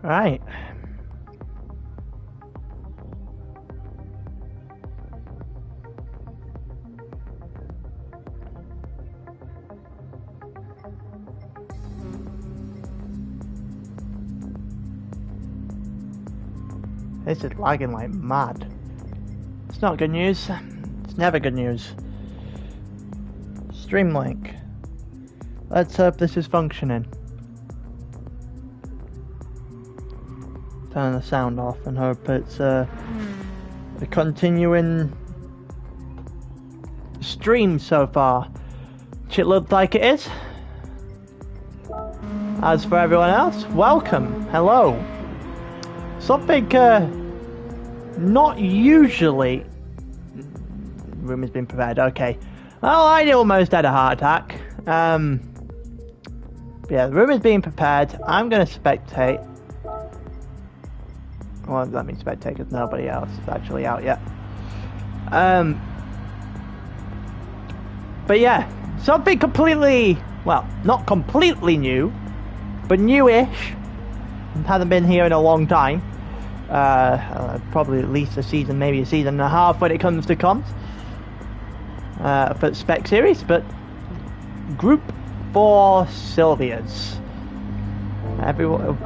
Right. This is lagging like mad. It's not good news. It's never good news. Stream link. Let's hope this is functioning. Turn the sound off and hope it's a continuing stream so far. Which it looks like it is. As for everyone else, welcome. Hello. Something not usually. Room has been prepared. Okay. Well, I almost had a heart attack. Yeah, the room is being prepared. I'm going to spectate. Well, let me spectate because nobody else is actually out yet. But yeah, something completely, well, not completely new, but newish. Hasn't been here in a long time. Probably at least a season, maybe a season and a half when it comes to comms. For Spec series, but Group 4 Sylvias. Everyone,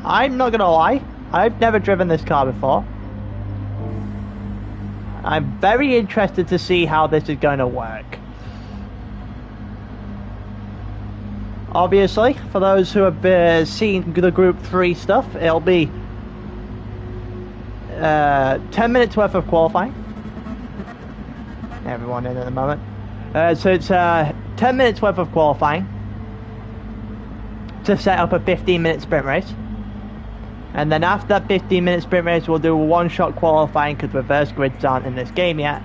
I'm not gonna lie, I've never driven this car before. I'm very interested to see how this is going to work. Obviously, for those who have seen the Group 3 stuff, it'll be 10 minutes worth of qualifying. Everyone in at the moment. So it's 10 minutes worth of qualifying to set up a 15-minute sprint race. And then after that 15-minute sprint race, we'll do a one-shot qualifying because reverse grids aren't in this game yet.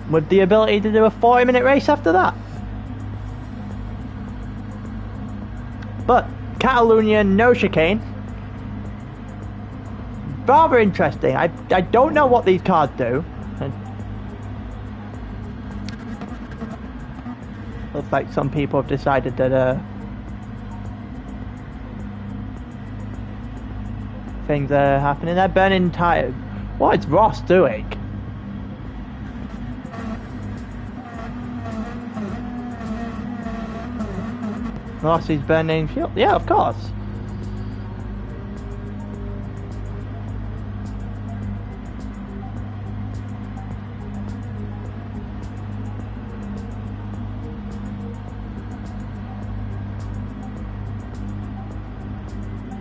With the ability to do a 40-minute race after that. But Catalonia, no chicane. Rather interesting. I don't know what these cars do. Looks like some people have decided that things are happening. They're burning tires. What is Ross doing? Ross is burning fuel. Yeah, of course.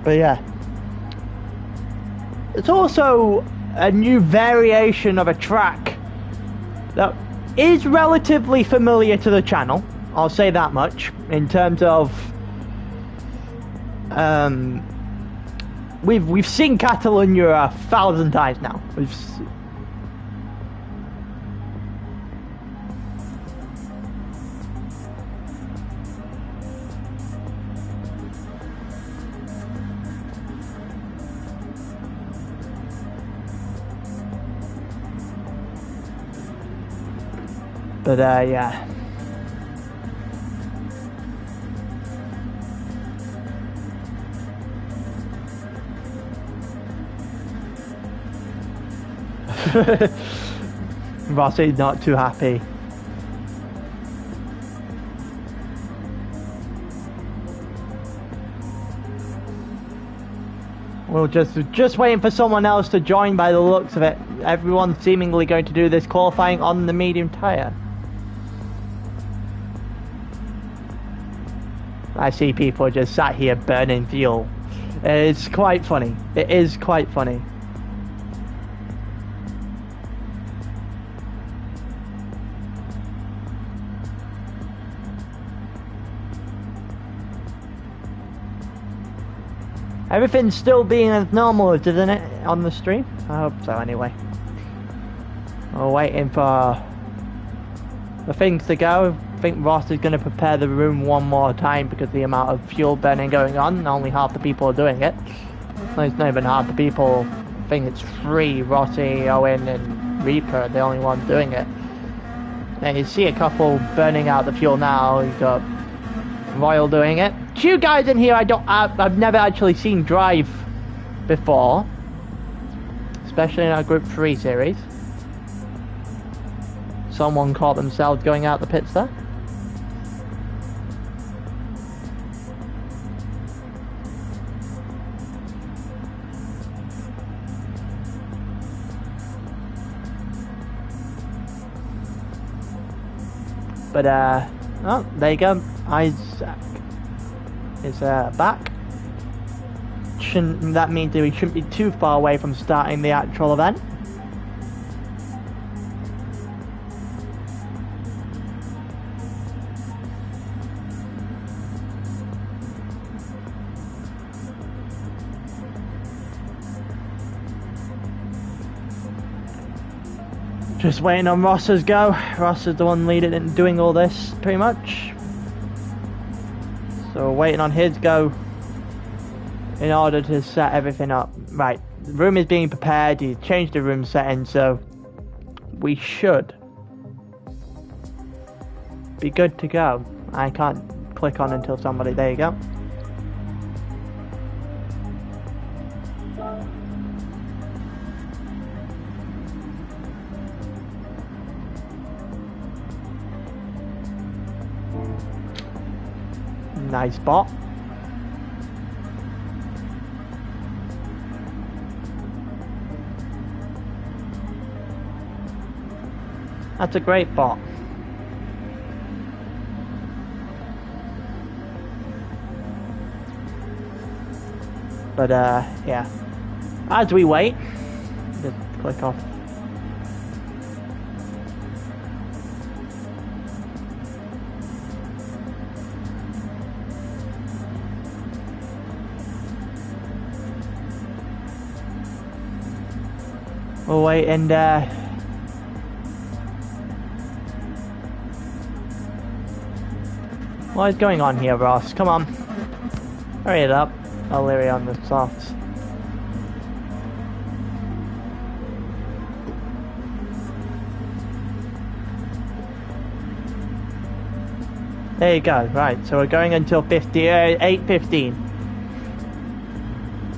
But yeah, it's also a new variation of a track that is relatively familiar to the channel. I'll say that much. In terms of, we've seen Catalonia 1,000 times now. But yeah. Rossi's not too happy. We're just waiting for someone else to join by the looks of it. Everyone's seemingly going to do this qualifying on the medium tyre. I see people just sat here burning fuel. It's quite funny. It is quite funny. Everything's still being as normal, isn't it, on the stream? I hope so, anyway. We're waiting for the things to go. I think Ross is going to prepare the room one more time because of the amount of fuel burning going on. Only half the people are doing it. No, it's not even half the people. I think it's 3, Rossi, Owen and Reaper are the only ones doing it. And you see a couple burning out the fuel now. You've got Royal doing it. two guys in here I've never actually seen drive before, especially in our Group 3 series. Someone caught themselves going out the pits there. But oh, there you go. Isaac is back. That means that we shouldn't be too far away from starting the actual event. Just waiting on Ross's go. Ross is the one leading and doing all this, pretty much. So we're waiting on his go in order to set everything up. Right, the room is being prepared. He's changed the room setting, so we should be good to go. I can't click on until somebody. There you go. Nice spot. That's a great bot. But yeah. As we wait, just click off. We'll wait and what is going on here, Ross? Come on. Hurry it up. I'll leery on the softs. There you go. Right, so we're going until 8:15.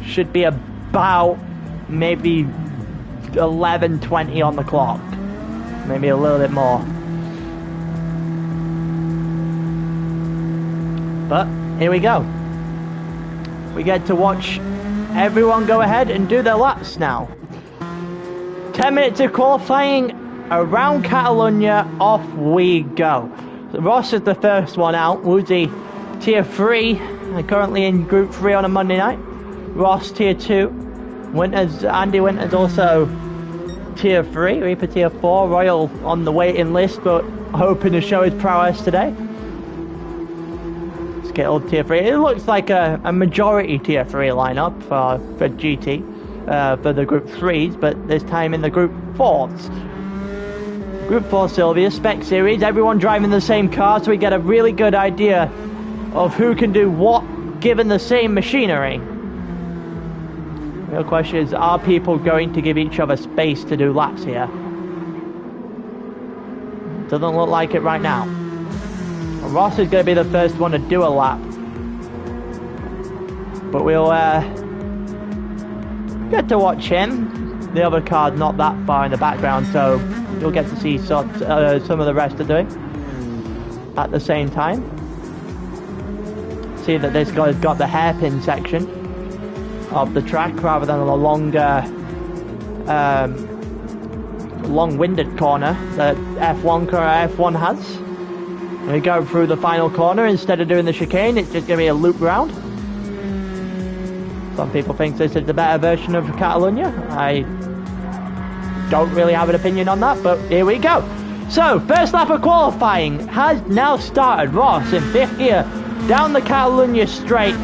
Should be about maybe 11:20 on the clock, maybe a little bit more. But here we go. We get to watch everyone go ahead and do their laps now. 10 minutes of qualifying around Catalonia. Off we go. So Ross is the first one out. Woozy tier 3, currently in Group 3 on a Monday night. Ross tier 2. Andy Winter's also tier 3, Reaper tier 4, Royal on the waiting list, but hoping to show his prowess today. Skittle tier 3. It looks like a majority tier 3 lineup for GT, for the Group 3s, but this time in the Group 4s. Group 4 Sylvia, Spec series, everyone driving the same car, so we get a really good idea of who can do what given the same machinery. The real question is, are people going to give each other space to do laps here? Doesn't look like it right now. Ross is going to be the first one to do a lap. But we'll get to watch him. The other car's not that far in the background, so you'll get to see some of the rest are doing at the same time. See that this guy's got the hairpin section of the track rather than a longer long-winded corner that F1 has. When we go through the final corner, instead of doing the chicane, it's just going to be a loop round. Some people think this is the better version of Catalonia. I don't really have an opinion on that, but here we go. So, first lap of qualifying has now started. Ross in 5th gear down the Catalonia straight.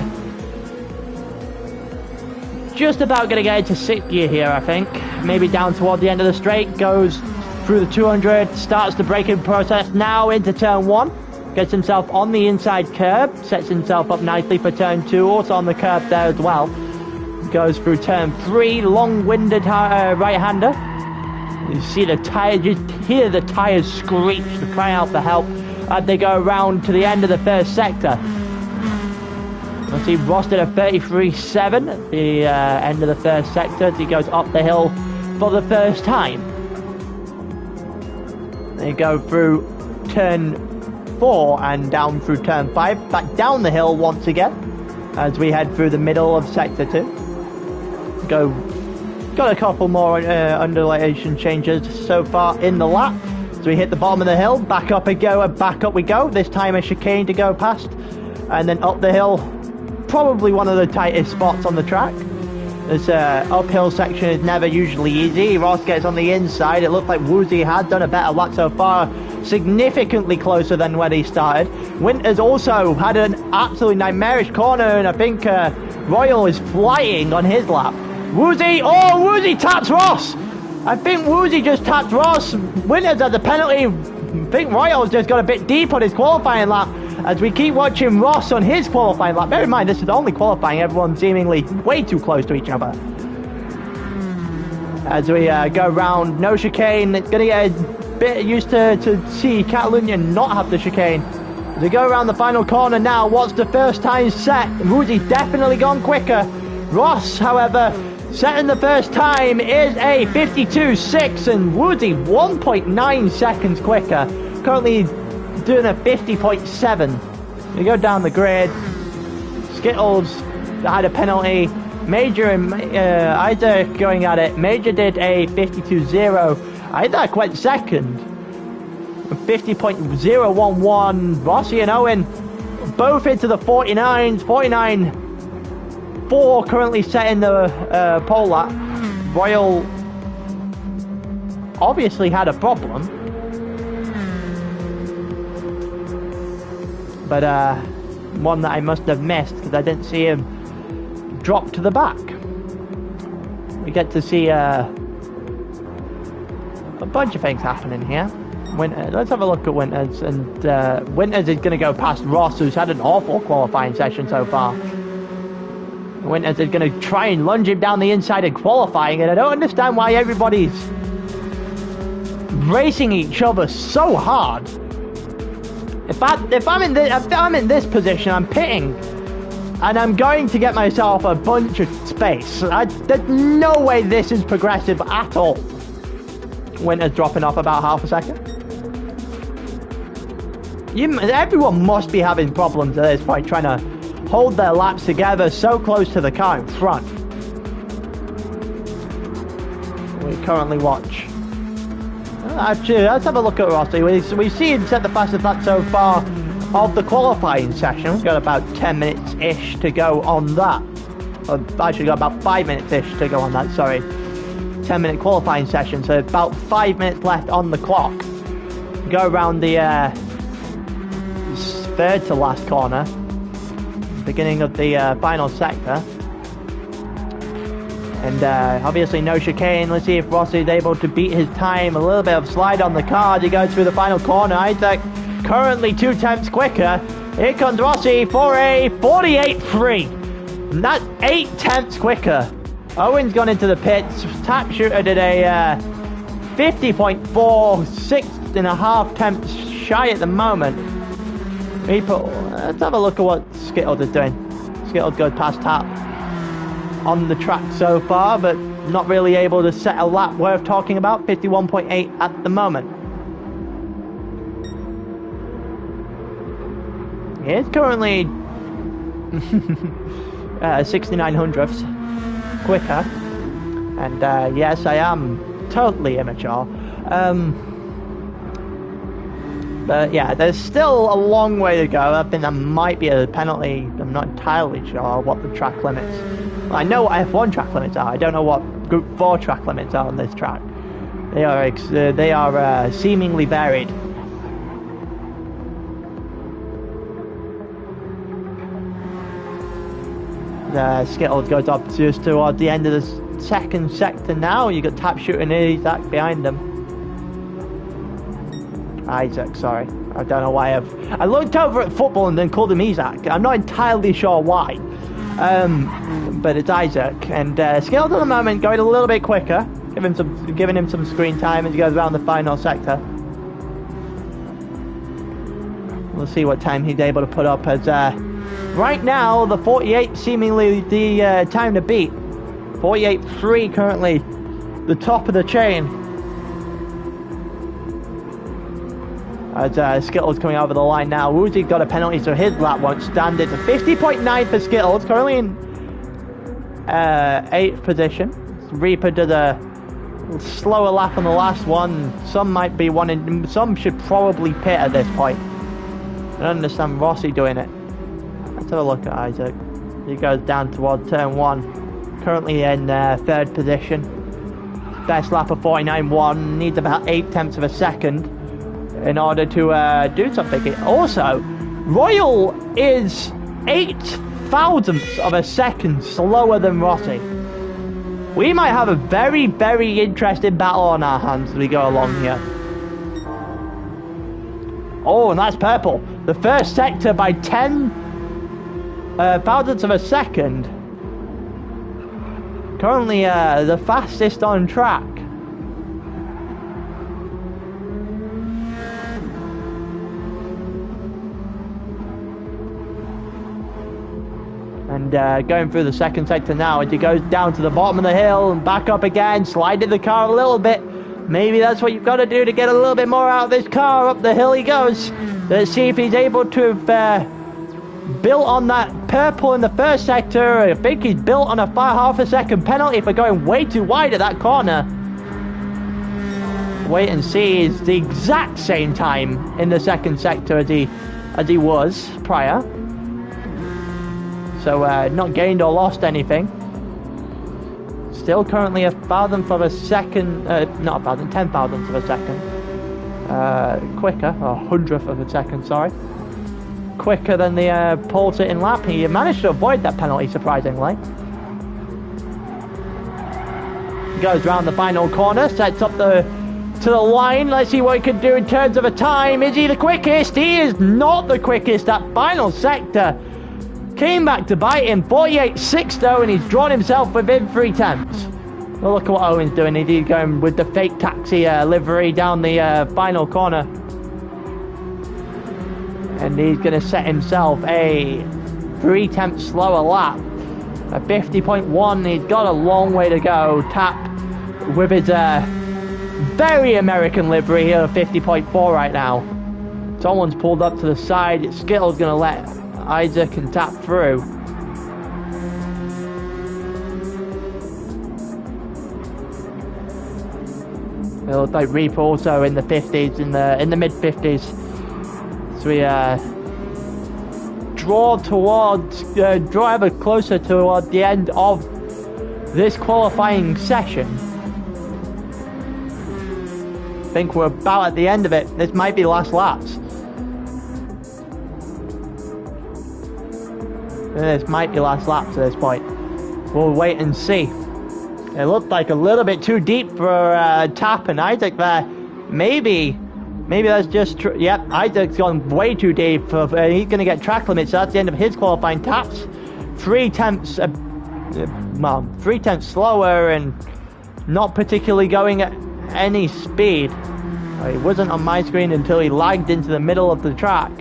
Just about going to get into 6th gear here, I think. Maybe down toward the end of the straight. Goes through the 200, starts the braking process now into turn 1. Gets himself on the inside curb. Sets himself up nicely for turn 2. Also on the curb there as well. Goes through turn 3. Long-winded right-hander. You see the tires, you hear the tires screech to cry out for help as they go around to the end of the first sector. We'll see Ross did a 33.7 at the end of the first sector as he goes up the hill for the first time. They go through turn 4 and down through turn 5, back down the hill once again as we head through the middle of sector 2. Got a couple more undulation changes so far in the lap. So we hit the bottom of the hill, back up we go, and back up we go. This time a chicane to go past, and then up the hill. Probably one of the tightest spots on the track. This uphill section is never usually easy. Ross gets on the inside. It looked like Woozy had done a better lap so far, significantly closer than when he started. Winters also had an absolutely nightmarish corner, and I think Royal is flying on his lap. Woozy, oh, Woozy taps Ross! I think Woozy just tapped Ross. Winters had the penalty. I think Royal's just got a bit deep on his qualifying lap as we keep watching Ross on his qualifying lap. Bear in mind, this is only qualifying, everyone's seemingly way too close to each other. As we go round, no chicane. It's going to get a bit used to see Catalunya not have the chicane. As we go around the final corner now, what's the first time set? Woozy's definitely gone quicker. Ross, however, setting the first time is a 52.6 and Woozy 1.9 seconds quicker. Currently doing a 50.7. We go down the grid. Skittles had a penalty. Major and Isaac going at it. Major did a 52.0. Isaac went second. 50.011. Rossi and Owen both into the 49s. 49.4 currently setting the pole lap. Royal obviously had a problem. But one that I must have missed because I didn't see him drop to the back. We get to see a bunch of things happening here. Winters, let's have a look at Winters, and Winters is going to go past Ross, who's had an awful qualifying session so far. Winters is going to try and lunge him down the inside in qualifying, and I don't understand why everybody's racing each other so hard. If I'm in this position, I'm pitting, and I'm going to get myself a bunch of space. There's no way this is progressive at all. Winters dropping off about half a second. Everyone must be having problems at this point, trying to hold their laps together so close to the car in front. We currently watch. Actually, let's have a look at Rossi. We see him set the fastest lap so far of the qualifying session. We've got about 10 minutes-ish to go on that. Or actually got about 5 minutes-ish to go on that, sorry. 10-minute qualifying session, so about 5 minutes left on the clock. Go around the third to last corner, beginning of the final sector. And obviously no chicane. Let's see if Rossi is able to beat his time. A little bit of slide on the car as he goes through the final corner. Isaac currently 2 tenths quicker. Here comes Rossi for a 48.3. And that's 8 tenths quicker. Owen's gone into the pits. Tap shooter did a 50.4, 6.5 tenths shy at the moment. Let's have a look at what Skittles is doing. Skittles goes past Tap on the track so far, but not really able to set a lap worth talking about. 51.8 at the moment. He is currently 69 hundredths quicker, and yes, I am totally immature. But yeah, there's still a long way to go. I think there might be a penalty. I'm not entirely sure what the track limits. Well, I know what F1 track limits are. I don't know what Group 4 track limits are on this track. They are seemingly varied. Skittles goes up just towards the end of the second sector now. You got Tap shooting Isaac behind them. Isaac, sorry. I don't know why I looked over at football and then called him Isaac. I'm not entirely sure why. But it's Isaac. And Skittles at the moment going a little bit quicker. Giving him some screen time as he goes around the final sector. We'll see what time he's able to put up as Right now, the 48 seemingly the time to beat. 48.3 currently, the top of the chain. As Skittles coming over the line now. Woozy got a penalty, so his lap won't stand. It's a 50.9 for Skittles, currently in 8th position. Reaper did a slower lap on the last one. Some might be wanting, some should probably pit at this point. I don't understand Rossi doing it. Let's have a look at Isaac. He goes down towards turn 1. Currently in 3rd position. Best lap of 49.1. Needs about 8 tenths of a second in order to do something. Also, Royal is 8 thousandths of a second slower than Rossi. We might have a very, very interesting battle on our hands as we go along here. Oh, and that's purple. The first sector by 10 thousandths of a second. Currently the fastest on track. And going through the second sector now as he goes down to the bottom of the hill and back up again, sliding the car a little bit. Maybe that's what you've got to do to get a little bit more out of this car. Up the hill he goes. Let's see if he's able to have built on that purple in the first sector. I think he's built on a half a second penalty for going way too wide at that corner. Wait and see. Is the exact same time in the second sector as he was prior. So not gained or lost anything. Still currently a thousandth of a second, not a thousandth, 10 thousandths of a second. Quicker, or 100th of a second, sorry. Quicker than the pole sitting lap. He managed to avoid that penalty, surprisingly. He goes round the final corner, sets up to the line. Let's see what he can do in terms of a time. Is he the quickest? He is not the quickest. That final sector came back to bite him. 48.6 though, and he's drawn himself within 3 tenths. Well, look at what Owen's doing. He's going with the fake taxi livery down the final corner. And he's going to set himself a 3 tenths slower lap. A 50.1. He's got a long way to go. Tap with his very American livery here at 50.4 right now. Someone's pulled up to the side. Skittle's going to let Isaac and tap through. It looks like Reaper also in the 50s, in the mid 50s. So we draw ever closer toward the end of this qualifying session. I think we're about at the end of it. This might be the last laps. This might be last laps at this point. We'll wait and see. It looked like a little bit too deep for Tap and Isaac there. Maybe that's just true. Yep, Isaac's gone way too deep. He's going to get track limits. So that's the end of his qualifying. Tap's 3 tenths, 3 tenths slower and not particularly going at any speed. He wasn't on my screen until he lagged into the middle of the track.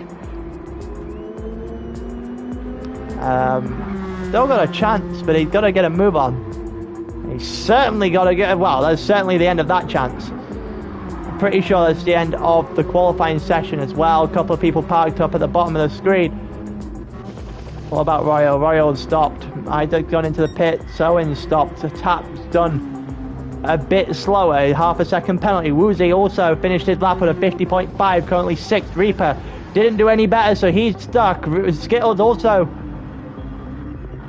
Still got a chance, but he's got to get a move on. He's certainly got to get, well, that's certainly the end of that chance. I'm pretty sure that's the end of the qualifying session as well. A couple of people parked up at the bottom of the screen. What about Royal? Royal's stopped. Isaac's gone into the pit. Owen's stopped. The Tap's done a bit slower. Half a second penalty. Woozy also finished his lap at a 50.5. Currently 6th. Reaper didn't do any better, so he's stuck. Skittles also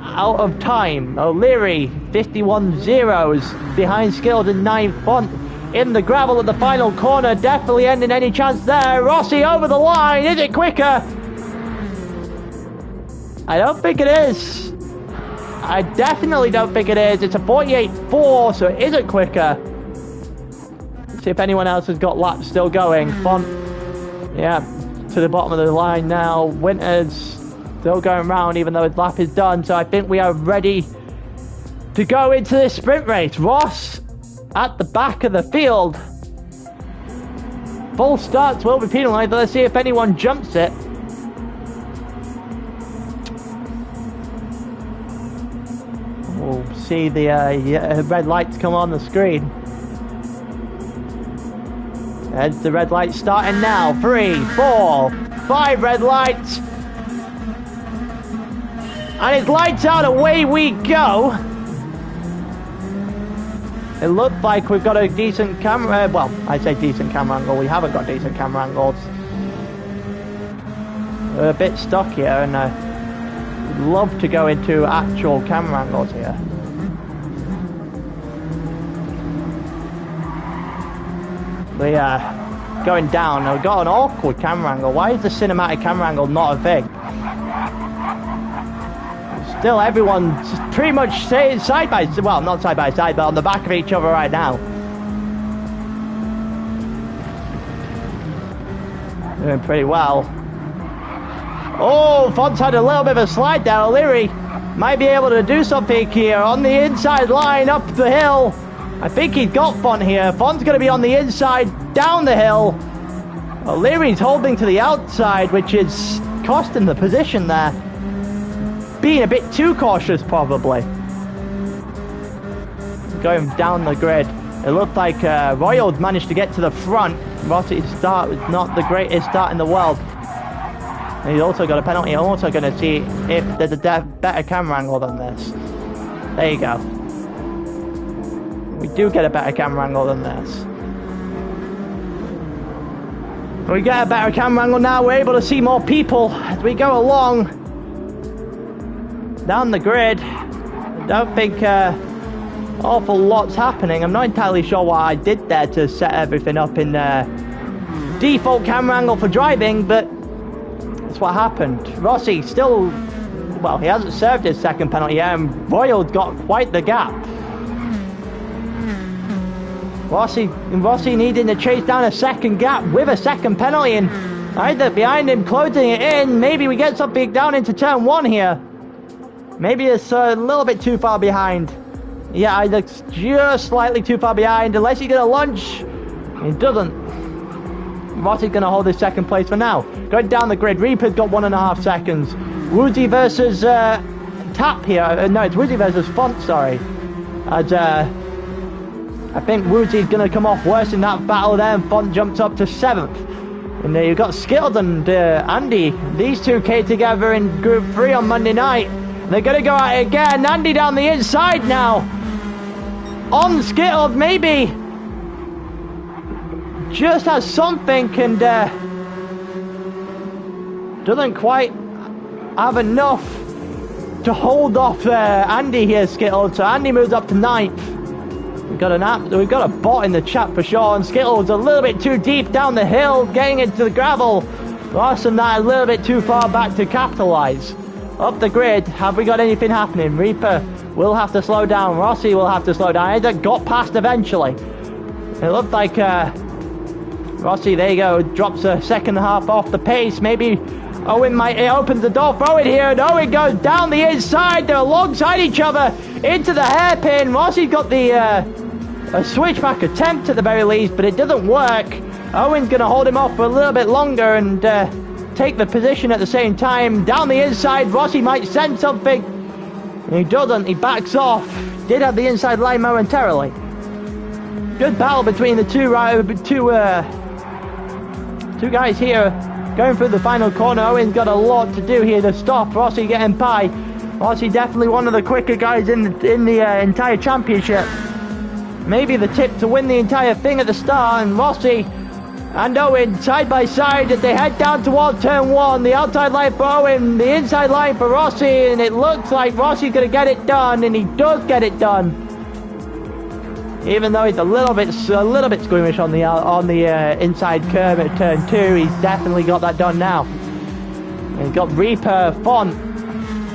out of time. O'Leary 51 zeros behind Skittles in 9th. Font in the gravel at the final corner, definitely ending any chance there. Rossi over the line. Is it quicker? I don't think it is. I definitely don't think it is. It's a 48.4, so it isn't quicker. Let's see if anyone else has got laps still going. Font, yeah, to the bottom of the line now. Winters still going round even though his lap is done. So I think we are ready to go into this sprint race. Ross at the back of the field. Full starts will be penalised. Let's see if anyone jumps it. see the red lights come on the screen. And the red lights starting now. 3, 4, 5 red lights. And it's lights out, away we go. It looked like we've got a decent camera, well, I say decent camera angle, we haven't got decent camera angles. We're a bit stuck here, and I'd love to go into actual camera angles here. We're going down, we've got an awkward camera angle. Why is the cinematic camera angle not a thing? Still, everyone's pretty much side by side, well, not side by side, but on the back of each other right now. Doing pretty well. Oh, Font's had a little bit of a slide there. O'Leary might be able to do something here on the inside line up the hill. I think he's got Font here. Font's going to be on the inside down the hill. O'Leary's holding to the outside, which is costing the position there. Being a bit too cautious, probably. Going down the grid. It looked like Royal managed to get to the front. Rossi's start was not the greatest start in the world. And he's also got a penalty. I'm also going to see if there's a better camera angle than this. There you go. We do get a better camera angle than this. We get a better camera angle now. We're able to see more people as we go along. Down the grid. I don't think awful lot's happening. I'm not entirely sure what I did there to set everything up in default camera angle for driving, but that's what happened. Rossi still, well, he hasn't served his second penalty yet, and Royal's got quite the gap. Rossi needing to chase down a second gap with a second penalty, and either behind him closing it in. Maybe we get something down into turn 1 here. Maybe it's a little bit too far behind. Yeah, it looks just slightly too far behind. Unless he's going to lunge. He doesn't. Rossi's going to hold his second place for now. Going down the grid. Reaper's got 1.5 seconds. Woozy versus Tap here. No, it's Woozy versus Font, sorry. As I think Woozy's going to come off worse in that battle there. And Font jumps up to 7th. And there you've got Skilled and Andy. These two came together in Group 3 on Monday night. They're going to go at it again. Andy down the inside now. On Skittled, maybe. Just has something and doesn't quite have enough to hold off Andy here, Skittled. So Andy moves up to 9th. We've got a bot in the chat for sure. And Skittled's a little bit too deep down the hill, getting into the gravel. Ross and that a little bit too far back to capitalise. Up the grid, have we got anything happening? Reaper will have to slow down. Rossi will have to slow down. Either got past eventually. It looked like Rossi, there you go, drops a second half off the pace. Maybe Owen might, it opens the door for Owen here, and Owen goes down the inside. They're alongside each other into the hairpin. Rossi's got the a switchback attempt at the very least, but it doesn't work. Owen's going to hold him off for a little bit longer and take the position at the same time. Down the inside, Rossi might send something. He doesn't, he backs off. Did have the inside line momentarily. Good battle between the two guys here. Going through the final corner. Owen's got a lot to do here to stop Rossi getting by. Rossi definitely one of the quicker guys in the entire championship. Maybe the tip to win the entire thing at the start, and Rossi and Owen side by side as they head down towards turn 1. The outside line for Owen, the inside line for Rossi, and it looks like Rossi's going to get it done, and he does get it done. Even though he's a little bit squeamish on the inside curve at turn 2, he's definitely got that done now. And he's got Reaper, Font.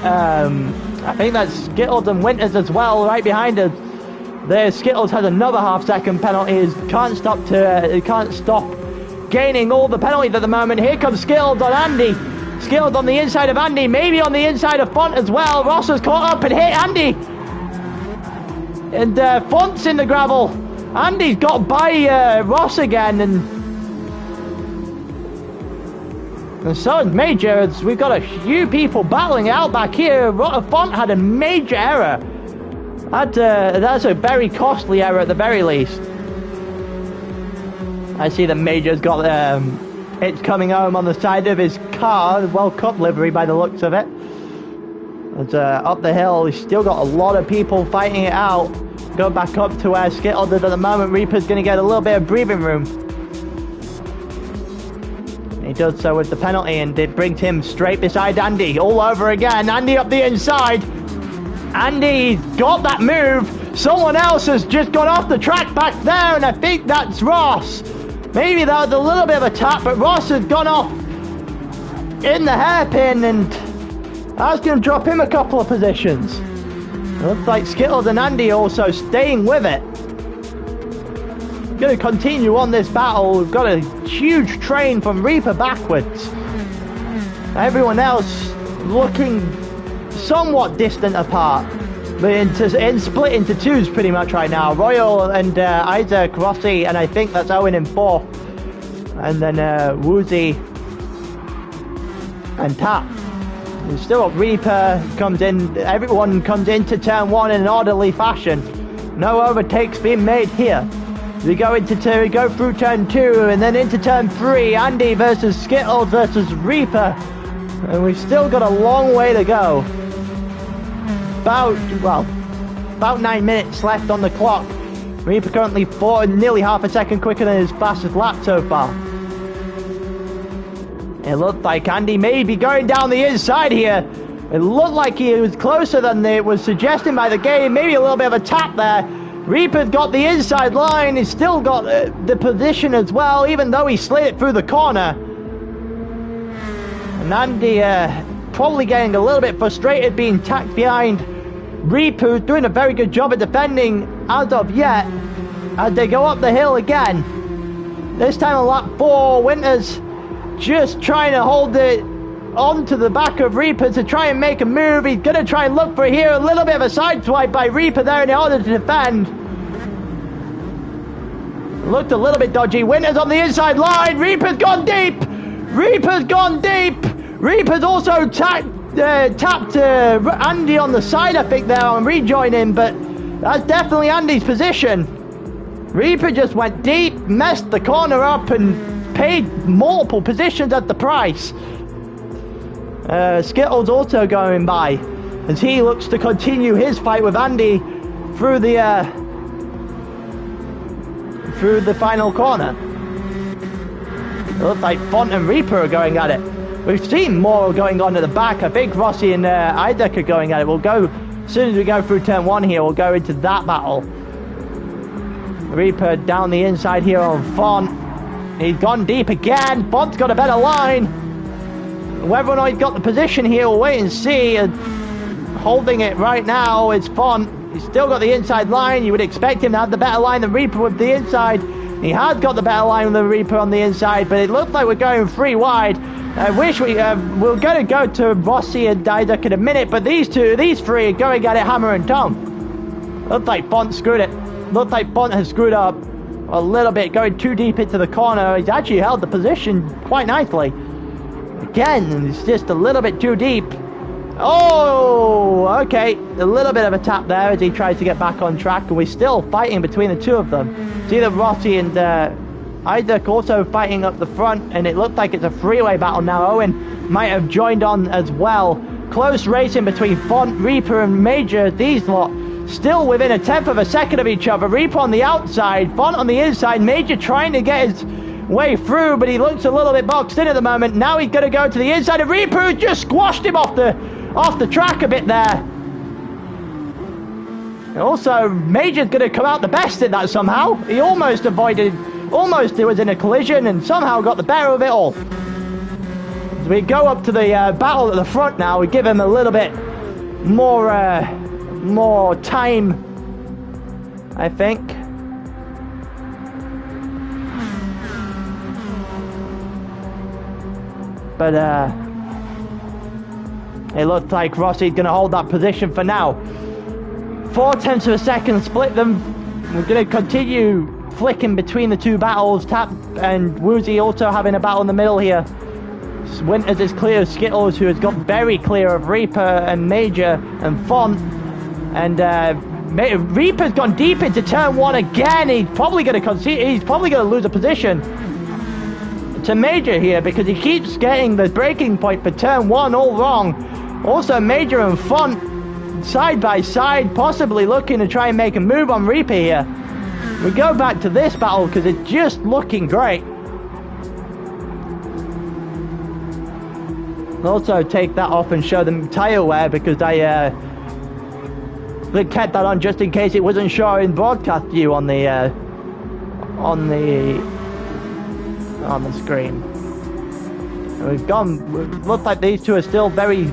I think that's Skittles and Winters as well, right behind us. There, Skittles has another half-second penalty. He can't stop gaining all the penalties at the moment. Here comes Skittles on Andy. Skittles on the inside of Andy, maybe on the inside of Font as well. Ross has caught up and hit Andy. And Font's in the gravel. Andy's got by Ross again, and so is Major. We've got a few people battling out back here. Font had a major error. That's a very costly error at the very least. I see the Major's got it's coming home on the side of his car, the World Cup livery by the looks of it. And up the hill, he's still got a lot of people fighting it out. Go back up to where Skittles is at the moment. Reaper's going to get a little bit of breathing room. He does so with the penalty, and it brings him straight beside Andy all over again. Andy up the inside. Andy's got that move. Someone else has just gone off the track back there, and I think that's Ross. Maybe that was a little bit of a tap, but Ross has gone off in the hairpin, and that's going to drop him a couple of positions. Looks like Skittles and Andy also staying with it. Going to continue on this battle. We've got a huge train from Reaper backwards. Everyone else looking somewhat distant apart, but split into twos pretty much right now. Royal and Isaac, Rossi, and I think that's Owen in fourth, and then Woozy and Tap. We've still got Reaper comes in. Everyone comes into turn one in an orderly fashion. No overtakes being made here. We go through turn two and then into turn three. Andy versus Skittles versus Reaper, and we've still got a long way to go. About 9 minutes left on the clock. Reaper currently nearly half a second quicker than his fastest lap so far. It looked like Andy may be going down the inside here. It looked like he was closer than it was suggested by the game. Maybe a little bit of a tap there. Reaper's got the inside line. He's still got the position as well, even though he slid it through the corner. And Andy probably getting a little bit frustrated being tacked behind. Reaper, who's doing a very good job of defending as of yet, as they go up the hill again. This time on lap 4, Winters just trying to hold it onto the back of Reaper to try and make a move. He's going to try and look for here. A little bit of a side swipe by Reaper there in order to defend. Looked a little bit dodgy. Winters on the inside line. Reaper's gone deep. Reaper's gone deep. Reaper's also tapped Andy on the side, I think, there and rejoin him, but that's definitely Andy's position. Reaper just went deep, messed the corner up, and paid multiple positions at the price. Skittles also going by as he looks to continue his fight with Andy through the final corner. It looks like Font and Reaper are going at it. We've seen more going on at the back. I think Rossi and Isaac are going at it. We'll go, as soon as we go through turn one here, we'll go into that battle. Reaper down the inside here on Font. He's gone deep again. Font's got a better line. Whether or not he's got the position here, we'll wait and see. Holding it right now is Font. He's still got the inside line. You would expect him to have the better line than Reaper with the inside. He has got the better line with the Reaper on the inside, but it looks like we're going 3 wide. I wish we're going to go to Rossi and Isaac in a minute, but these three are going at it hammer and tongue. Looks like Font screwed it. Looks like Font has screwed up a little bit, going too deep into the corner. He's actually held the position quite nicely. Again, it's just a little bit too deep. Oh, okay. A little bit of a tap there as he tries to get back on track, and we're still fighting between the two of them. See that Rossi and Isaac also fighting up the front, and it looked like it's a three-way battle now. Owen might have joined on as well. Close racing between Font, Reaper, and Major. These lot still within a tenth of a second of each other. Reaper on the outside, Font on the inside. Major trying to get his way through, but he looks a little bit boxed in at the moment. Now he's going to go to the inside of Reaper, who just squashed him off the track a bit there. And also, Major's going to come out the best in that somehow. He almost it was in a collision and somehow got the better of it all. As we go up to the battle at the front now, we give him a little bit more time, I think. But it looks like Rossi's going to hold that position for now. 0.4 of a second split them. We're going to continue flicking between the two battles. Tap and Woozy also having a battle in the middle here. Winters is clear of Skittles, who has got very clear of Reaper and Major and Font. And Reaper's gone deep into turn 1 again. He's probably going to concede. He's probably going to lose a position to Major here because he keeps getting the braking point for turn 1 all wrong. Also, Major and Font side by side, possibly looking to try and make a move on Reaper here. We go back to this battle because it's just looking great. Also, take that off and show them tire wear because I kept that on just in case it wasn't showing broadcast view on the screen. We've gone. Looks like these two are still very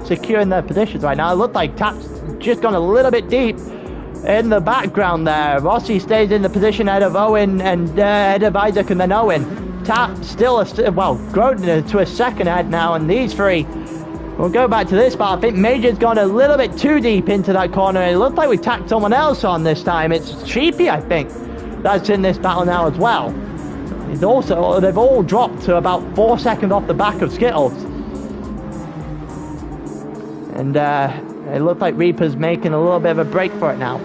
secure in their positions right now. It looks like Tap's just gone a little bit deep in the background there. Rossi stays in the position ahead of Owen and ahead of Isaac and then Owen. Tap still grown to a second ahead now, and these three. We'll go back to this, but I think Major's gone a little bit too deep into that corner. It looks like we tacked someone else on this time. It's Sheepy, I think, that's in this battle now as well. They've all dropped to about 4 seconds off the back of Skittles. And it looks like Reaper's making a little bit of a break for it now.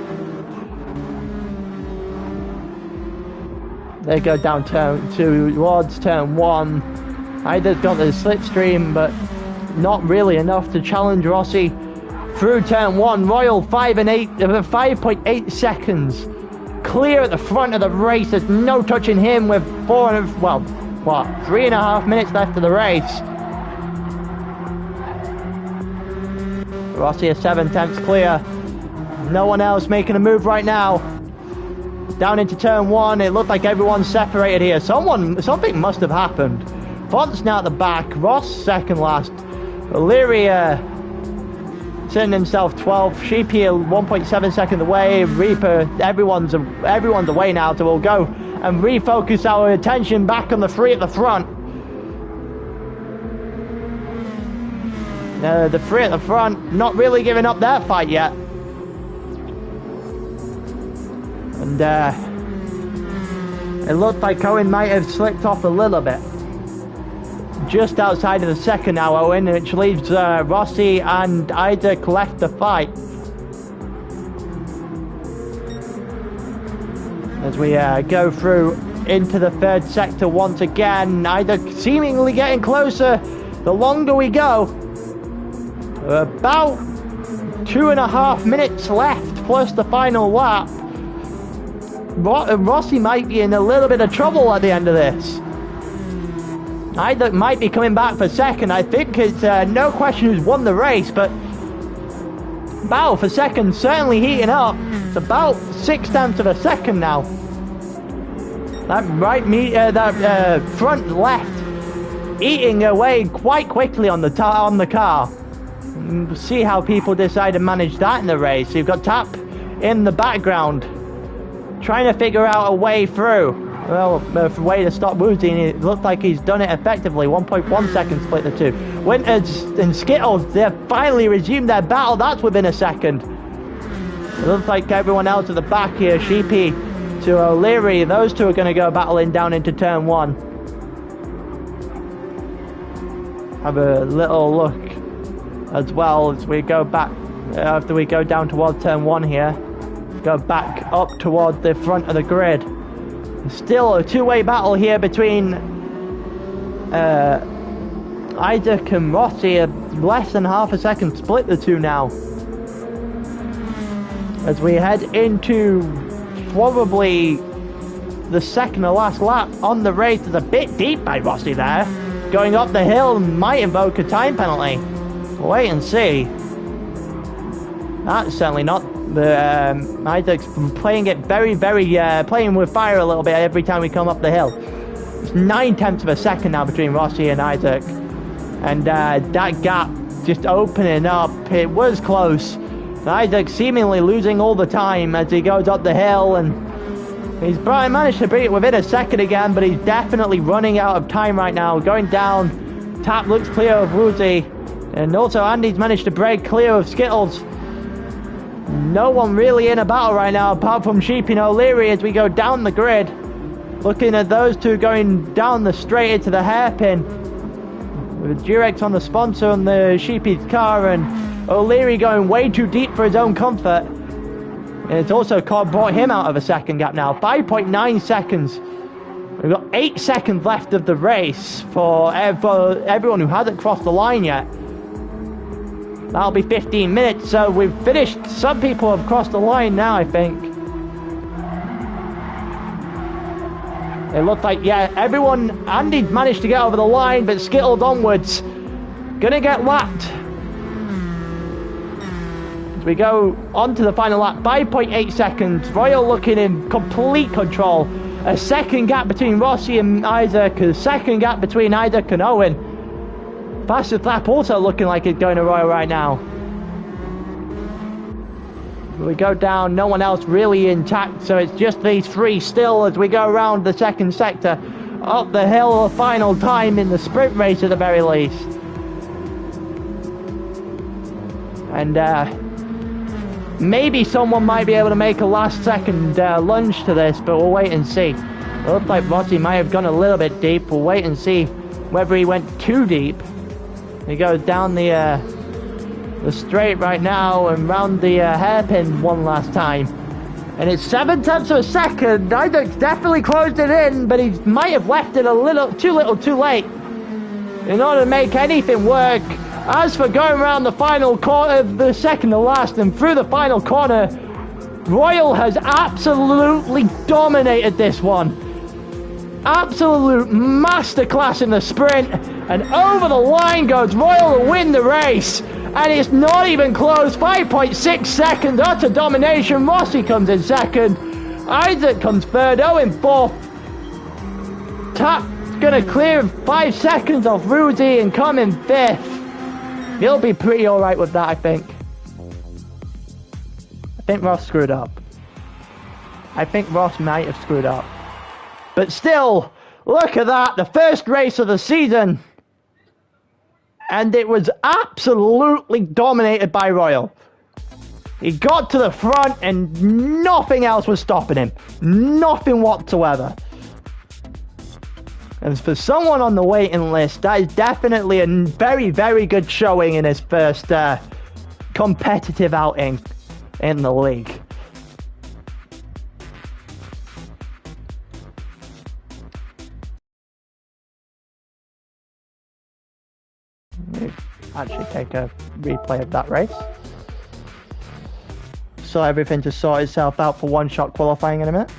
They go down towards turn 1. Ida's got the slipstream, but not really enough to challenge Rossi through turn 1. Royal 5.8 seconds. Clear at the front of the race. There's no touching him with 3.5 minutes left of the race. Rossi is 7/10 clear. No one else making a move right now. Down into turn 1. It looked like everyone's separated here. Something must have happened. Font's now at the back. Ross second last. O'Leary sitting himself 12th. Sheepy 1.7 seconds away. Reaper, everyone's away now, so we'll go and refocus our attention back on the three at the front. The three at the front not really giving up their fight yet. And it looked like Owen might have slipped off a little bit. Just outside of the second now, Owen, which leaves Rossi and Isaac left to fight. As we go through into the third sector once again, Isaac seemingly getting closer the longer we go. About 2.5 minutes left plus the final lap. Rossi might be in a little bit of trouble at the end of this. Isaac might be coming back for second. I think it's no question who's won the race, but battle for second certainly heating up. It's about 0.6 of a second now. That front left eating away quite quickly on the car. We'll see how people decide to manage that in the race. You've got Tap in the background, trying to figure out a way through. Well, a way to stop losing. It looks like he's done it effectively. 1.1 seconds split the two. Winters and Skittles, they've finally resumed their battle. That's within a second. It looks like everyone else at the back here, Sheepy to O'Leary, those two are going to go battling down into turn 1. Have a little look as well as we go back, after we go down towards turn 1 here. Go back up towards the front of the grid. Still a two-way battle here between Isaac and Rossi. Less than half a second split the two now. As we head into probably the second to last lap on the race. It's a bit deep by Rossi there. Going up the hill might invoke a time penalty. We'll wait and see. That's certainly not. Isaac's playing it playing with fire a little bit every time we come up the hill. It's 0.9 of a second now between Rossi and Isaac, and that gap just opening up. It was close. Isaac seemingly losing all the time as he goes up the hill, and he's managed to beat it within a second again, but he's definitely running out of time right now. Going down, Tap looks clear of Woozy, and also Andy's managed to break clear of Skittles. No one really in a battle right now apart from Sheepy and O'Leary as we go down the grid. Looking at those two going down the straight into the hairpin. With Durex on the sponsor on the Sheepy's car, and O'Leary going way too deep for his own comfort. And it's also brought him out of a second gap now. 5.9 seconds. We've got 8 seconds left of the race for everyone who hasn't crossed the line yet. That'll be 15 minutes, so we've finished. Some people have crossed the line now, I think. It looked like, yeah, everyone, Andy managed to get over the line, but skittled onwards. Gonna get lapped. As we go on to the final lap, 5.8 seconds. Royal looking in complete control. A second gap between Rossi and Isaac, a second gap between Isaac and Owen. Fastest lap also looking like it's going to Royal right now. We go down, no one else really intact, so it's just these three still as we go around the second sector. Up the hill, the final time in the sprint race at the very least. And maybe someone might be able to make a last second lunge to this, but we'll wait and see. It looks like Rossi might have gone a little bit deep. We'll wait and see whether he went too deep. He goes down the straight right now and round the hairpin one last time. And it's 7/10 of a second. Isaac's definitely closed it in, but he might have left it a little too late in order to make anything work. As for going around the final corner, the second to last, and through the final corner, Royal has absolutely dominated this one. Absolute masterclass in the sprint, and over the line goes Royal to win the race, and it's not even close. 5.6 seconds, utter domination. Rossi comes in second, Isaac comes third, Owen fourth. Tap's gonna clear 5 seconds off Rudy and come in fifth. He'll be pretty alright with that, I think. I think Ross screwed up. I think Ross might have screwed up. But still, look at that, the first race of the season. And it was absolutely dominated by Royal. He got to the front and nothing else was stopping him. Nothing whatsoever. And for someone on the waiting list, that is definitely a very, very good showing in his first competitive outing in the league. Actually take a replay of that race. So everything just sort itself out for one-shot qualifying in a minute.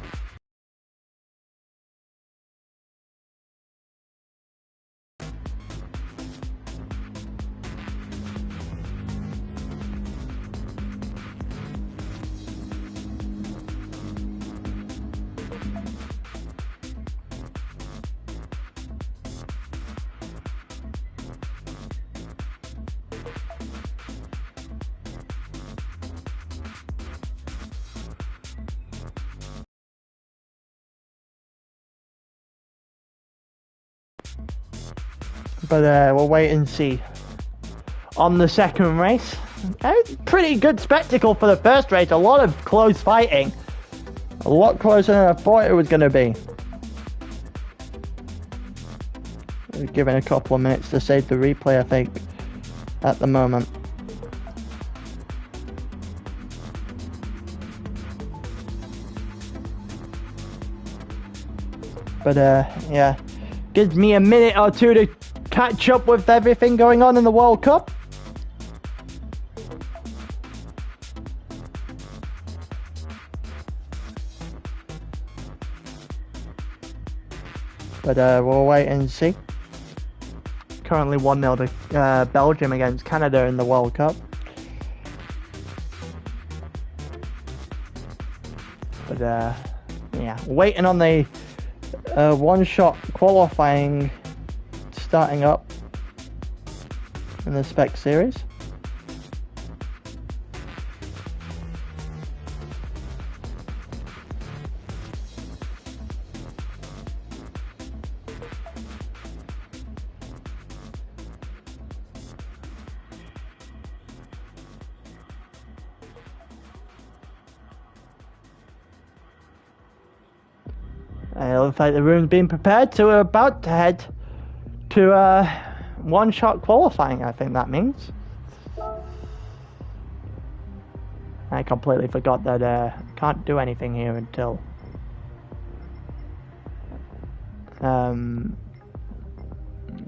But we'll wait and see. On the second race, a pretty good spectacle for the first race. A lot of close fighting. A lot closer than I thought it was going to be. We're giving a couple of minutes to save the replay, I think, at the moment. But yeah, gives me a minute or two to catch up with everything going on in the World Cup. But we'll wait and see. Currently 1-0 to Belgium against Canada in the World Cup. But yeah, waiting on the one-shot qualifying starting up in the Spec series. It looks like the room's been prepared, so we're about to head to one-shot qualifying, I think that means. I completely forgot that can't do anything here until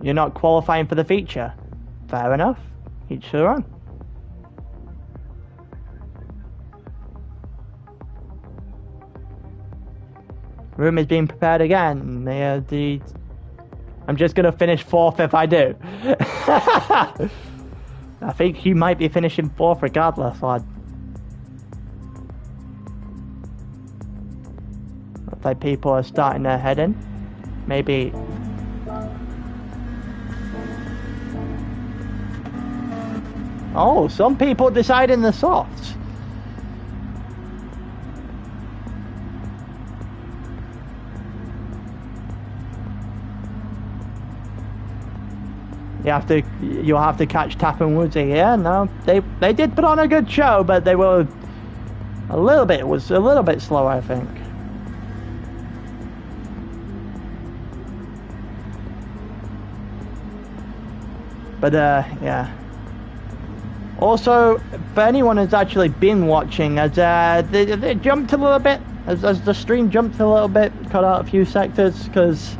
you're not qualifying for the feature. Fair enough. Each their own. Room is being prepared again. I'm just gonna finish 4th if I do. I think you might be finishing 4th regardless, lad. Looks like people are starting to head in. Maybe. Oh, some people decide in the softs. You'll have to catch Tap and Woodsy here. No, they did put on a good show, but they were a little bit slow, I think. But yeah. Also, for anyone who's actually been watching, as they jumped a little bit, as the stream jumped a little bit, cut out a few sectors, because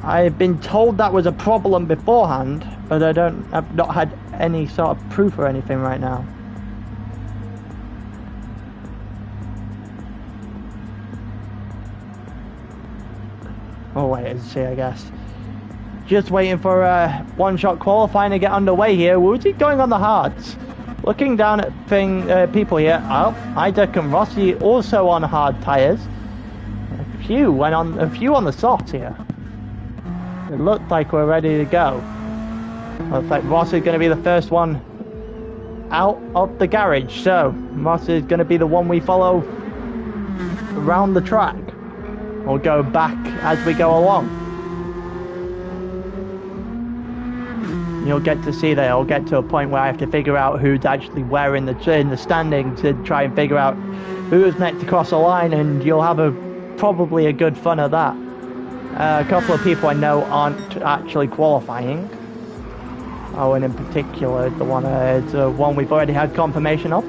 I've been told that was a problem beforehand, but I've not had any sort of proof or anything right now. Oh wait, it's here, I guess. Just waiting for one-shot qualifying to get underway here. Woods going on the hards. Looking down at people here. Oh, Idek and Rossi also on hard tyres. A few on the softs here. It looked like we're ready to go. Looks like Ross is going to be the first one out of the garage. So Ross is going to be the one we follow around the track. We'll go back as we go along. You'll get to see that I'll get to a point where I have to figure out who's actually where in the standing to try and figure out who's next to cross the line, and you'll have probably a good fun of that. A couple of people I know aren't actually qualifying. Oh, and in particular, it's the one we've already had confirmation of.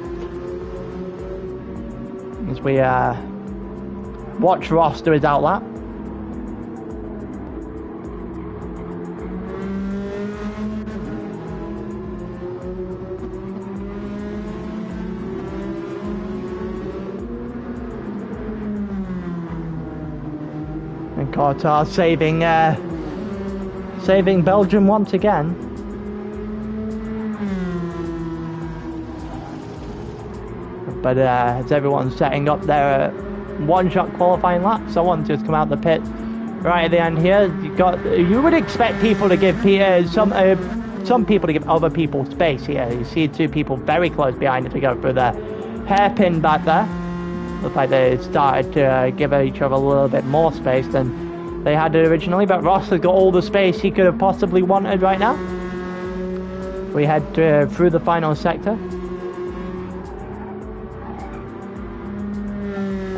As we watch Ross do his outlap. And Qatar saving Belgium once again. But as everyone's setting up their one-shot qualifying lap, someone just come out the pit right at the end here. You would expect people to give some people to give other people space here. You see two people very close behind it to go through the hairpin back there. Looks like they started to give each other a little bit more space than they had originally, but Ross has got all the space he could have possibly wanted right now. We head through the final sector.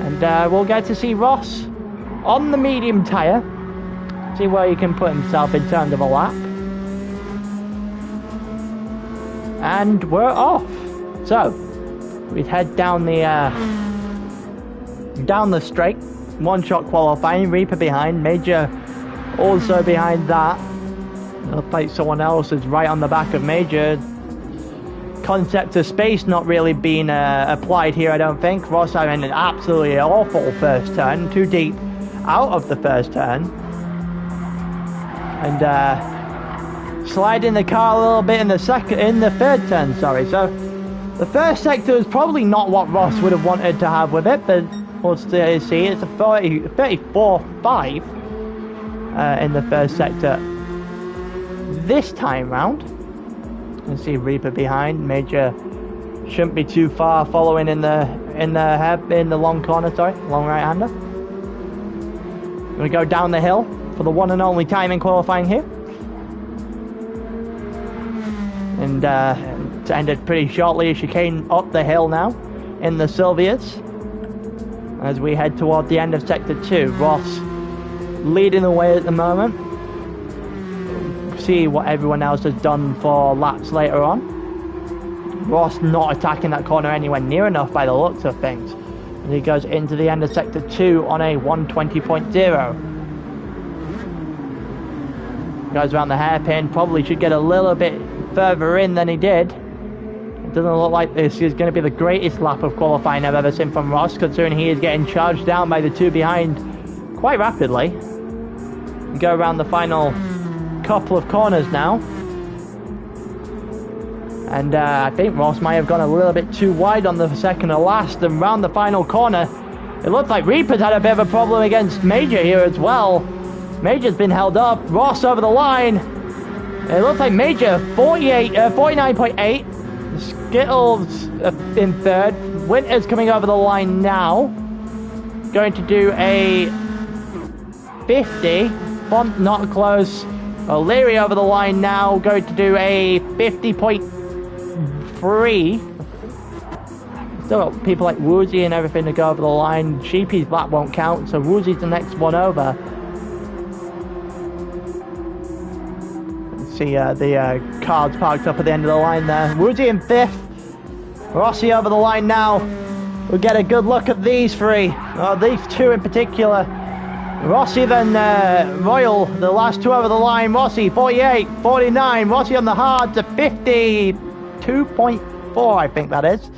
And we'll get to see Ross on the medium tyre. See where he can put himself in terms of a lap. And we're off. So, we head down the straight. One-shot qualifying, Reaper behind, Major also behind that. Looks like someone else is right on the back of Major. Concept of space not really being applied here, I don't think. Ross having an absolutely awful first turn, too deep out of the first turn. And sliding the car a little bit in the third turn, sorry. So the first sector is probably not what Ross would have wanted to have with it, but we'll still see. It's a 34.5 in the first sector this time round. You can see Reaper behind. Major shouldn't be too far following in the long corner, sorry, long right-hander. We go down the hill for the one and only time in qualifying here. And it's ended pretty shortly as she came up the hill now in the Sylvias. As we head toward the end of Sector 2, Ross leading the way at the moment. See what everyone else has done for laps later on. Ross not attacking that corner anywhere near enough by the looks of things. And he goes into the end of sector 2 on a 120.0. Goes around the hairpin, probably should get a little bit further in than he did. It doesn't look like this is going to be the greatest lap of qualifying I've ever seen from Ross, considering he is getting charged down by the two behind quite rapidly. We go around the final couple of corners now. And I think Ross might have gone a little bit too wide on the second to last, and round the final corner, it looks like Reaper's had a bit of a problem against Major here as well. Major's been held up. Ross over the line. It looks like Major 49.8. Skittles in third. Winter's coming over the line now. Going to do a 50. Font not close. O'Leary over the line now. Going to do a 50.3. Still got people like Woozy and everything to go over the line. Sheepy's lap won't count, so Woozy's the next one over. See the cars parked up at the end of the line there. Woozy in 5th. Rossi over the line now. We'll get a good look at these three. Oh, these two in particular. Rossi then Royal, the last two over the line. Rossi 48, 49. Rossi on the hard to 52.4, I think that is.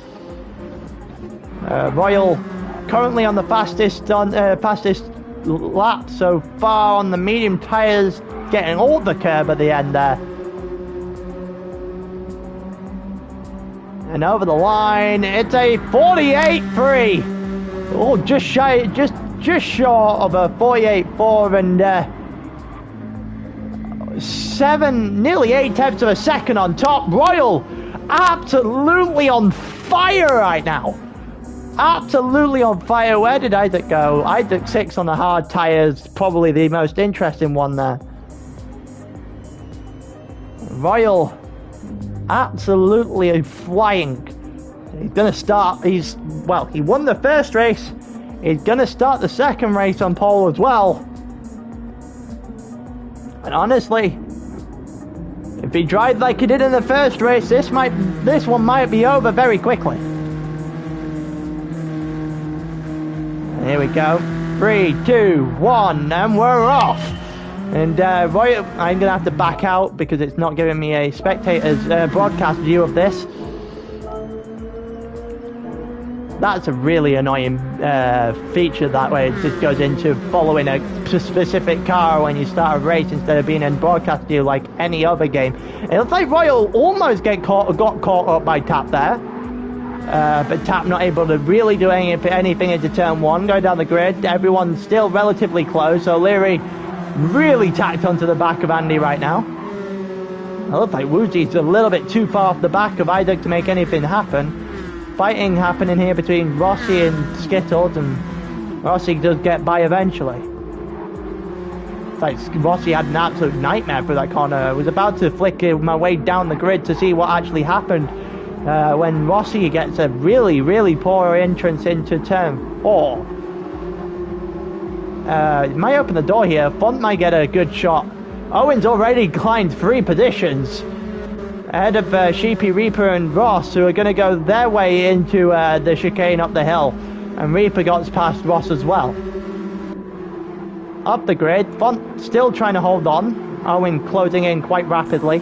Royal currently on the fastest lap so far on the medium tyres, getting all the curb at the end there. And over the line, it's a 48.3. Oh, just shy, just short of a 48.4, and nearly 8 tenths of a second on top. Royal absolutely on fire right now. Absolutely on fire. Where did Isaac go? Isaac 6 on the hard tyres, probably the most interesting one there. Royal absolutely flying. He's gonna start, he won the first race. He's gonna start the second race on pole as well. And honestly, if he drives like he did in the first race, this one might be over very quickly. Here we go. 3, 2, 1, and we're off. And Roy, I'm going to have to back out because it's not giving me a spectator's broadcast view of this. That's a really annoying feature that way. It just goes into following a specific car when you start a race instead of being in broadcast view like any other game. It looks like Royal almost got caught up by Tap there. But Tap not able to really do anything into turn 1. Going down the grid, everyone's still relatively close. So Leary really tacked onto the back of Andy right now. It looks like Woozy's a little bit too far off the back of Isaac to make anything happen. Fighting happening here between Rossi and Skittles, and Rossi does get by eventually. It's like Rossi had an absolute nightmare for that corner. I was about to flick my way down the grid to see what actually happened when Rossi gets a really, really poor entrance into turn 4. It might open the door here. Font might get a good shot. Owen's already climbed 3 positions ahead of Sheepy, Reaper and Ross, who are going to go their way into the chicane up the hill. And Reaper got past Ross as well. Up the grid, Font still trying to hold on. Owen closing in quite rapidly.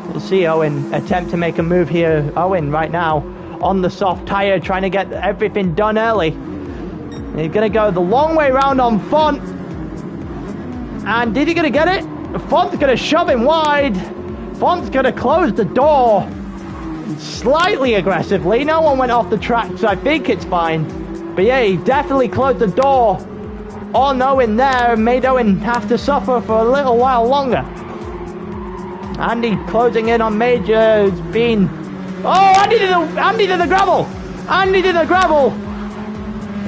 We'll see Owen attempt to make a move here. Owen right now on the soft tyre, trying to get everything done early. He's going to go the long way round on Font. And is he going to get it? Font's going to shove him wide. Font's going to close the door slightly aggressively. No one went off the track, so I think it's fine. But yeah, he definitely closed the door on Owen there and made Owen have to suffer for a little while longer. Andy closing in on Major, has been... Oh, Andy did the gravel! Andy did the gravel!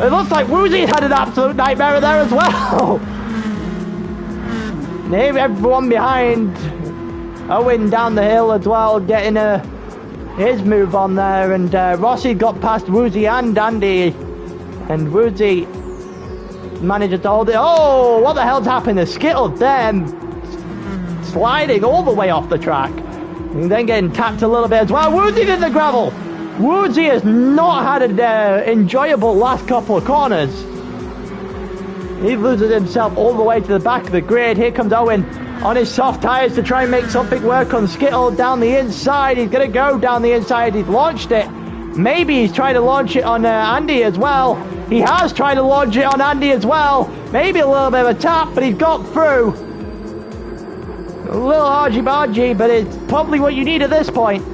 It looks like Woozy had an absolute nightmare there as well! Everyone behind. Owen down the hill as well, getting his move on there, and Rossi got past Woozy and Andy, and Woozy manages to hold it. Oh, what the hell's happened? The Skittles then sliding all the way off the track. And then getting tapped a little bit as well. Woozy's in the gravel. Woozy has not had an enjoyable last couple of corners. He loses himself all the way to the back of the grid. Here comes Owen on his soft tyres to try and make something work on Skittle down the inside. He's going to go down the inside. He's launched it. Maybe he's trying to launch it on Andy as well. He has tried to launch it on Andy as well. Maybe a little bit of a tap, but he's got through. A little argy-bargy, but it's probably what you need at this point.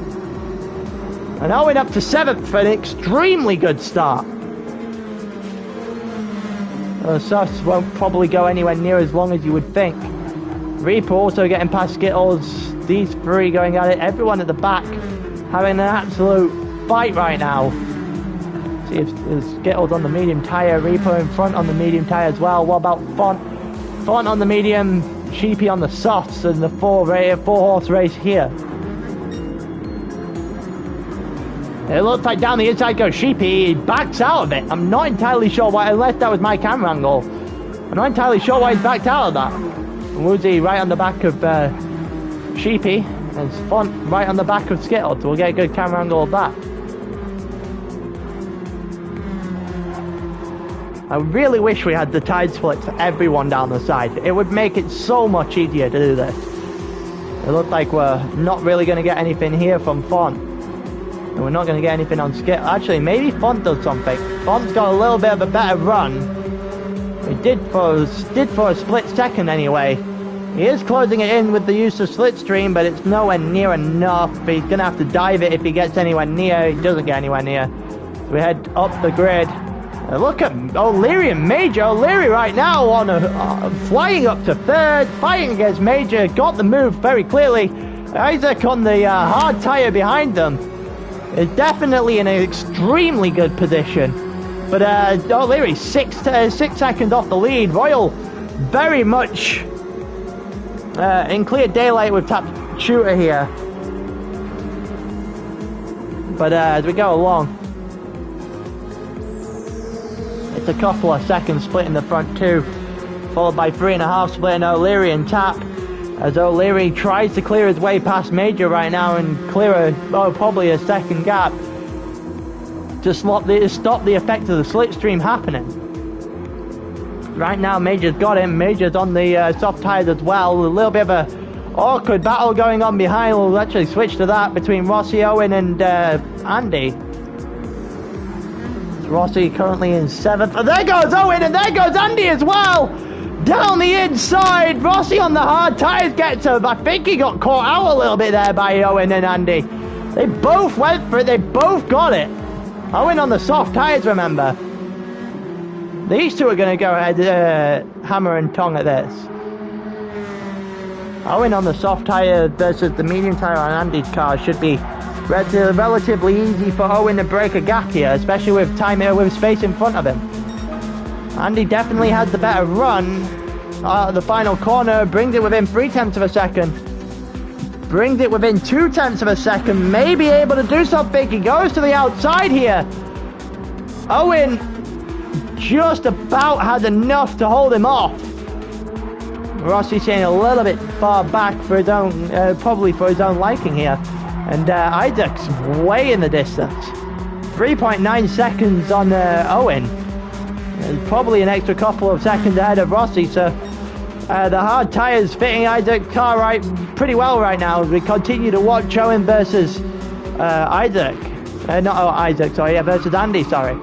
And Owen up to 7th for an extremely good start. The softs won't probably go anywhere near as long as you would think. Reaper also getting past Skittles. These three going at it. Everyone at the back having an absolute fight right now. See if Skittles on the medium tyre. Reaper in front on the medium tyre as well. What about Font? Font on the medium. Sheepy on the softs in the four horse race here. It looks like down the inside goes Sheepy. He backs out of it. I'm not entirely sure why, unless that was my camera angle. I'm not entirely sure why he's backed out of that. Woozy right on the back of Sheepy. And Font right on the back of Skittles. We'll get a good camera angle of that. I really wish we had the tide splits for everyone down the side. It would make it so much easier to do this. It looks like we're not really going to get anything here from Font. And we're not going to get anything on Skittle. Actually, maybe Font does something. Font's got a little bit of a better run. He did for a split second anyway. He is closing it in with the use of Slipstream, but it's nowhere near enough. He's going to have to dive it if he gets anywhere near. He doesn't get anywhere near. So we head up the grid. Look at O'Leary and Major. O'Leary right now on flying up to 3rd, fighting against Major. Got the move very clearly. Isaac on the hard tyre behind them is definitely in an extremely good position. But O'Leary 6 seconds off the lead. Royal very much in clear daylight with tap shooter here. But as we go along, it's a couple of seconds split in the front two, followed by 3.5 splitting O'Leary and tap, as O'Leary tries to clear his way past Major right now and clear probably a second gap to stop the effect of the slipstream happening. Right now Major's got him. Major's on the soft tires as well. A little bit of a awkward battle going on behind. We'll actually switch to that between Rossi, Owen and Andy. Rossi currently in 7th. Oh, there goes Owen and there goes Andy as well. Down the inside. Rossi on the hard tyres gets him. I think he got caught out a little bit there by Owen and Andy. They both went for it. They both got it. Owen on the soft tyres, remember. These two are going to go ahead hammer and tong at this. Owen on the soft tyre versus the medium tyre on Andy's car should be relatively easy for Owen to break a gap here, especially with time with space in front of him. Andy definitely has the better run. The final corner brings it within 0.3 of a second. Brings it within 0.2 of a second. Maybe able to do something. He goes to the outside here. Owen just about has enough to hold him off. Rossi staying a little bit far back for his own, probably for his own liking here. And Isaac's way in the distance. 3.9 seconds on Owen. And probably an extra couple of seconds ahead of Rossi. So the hard tyres fitting Isaac's car pretty well right now as we continue to watch Owen versus Isaac. Versus Andy, sorry.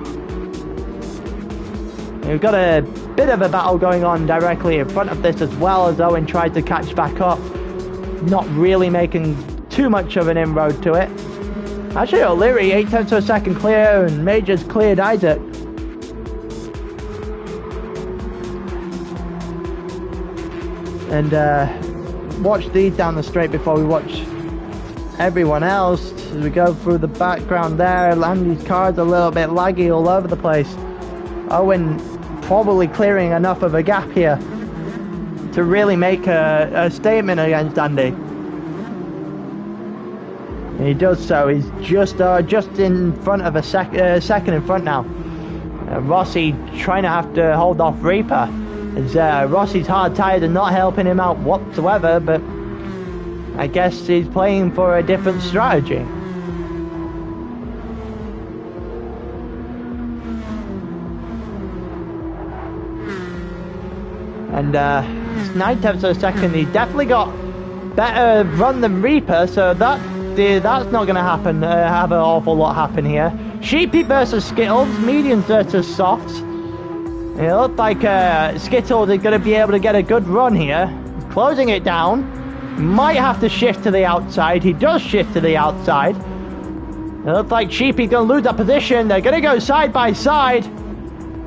We've got a bit of a battle going on directly in front of this as well as Owen tried to catch back up. Not really making too much of an inroad to it. Actually, O'Leary 0.8 of a second clear and Major's cleared Isaac. And watch these down the straight before we watch everyone else. As we go through the background there, Andy's car's a little bit laggy all over the place. Owen probably clearing enough of a gap here to really make a statement against Andy. And he does so. He's just in front of a second in front now. Rossi trying to have to hold off Reaper. As Rossi's hard tyres are not helping him out whatsoever, but I guess he's playing for a different strategy. And it's 9/10 of a second. He's definitely got better run than Reaper, so that's not going to happen. Have an awful lot happen here. Sheepy versus Skittles, mediums versus softs. It looks like Skittles is going to be able to get a good run here. Closing it down. Might have to shift to the outside. He does shift to the outside. It looks like Sheepy's going to lose that position. They're going to go side by side.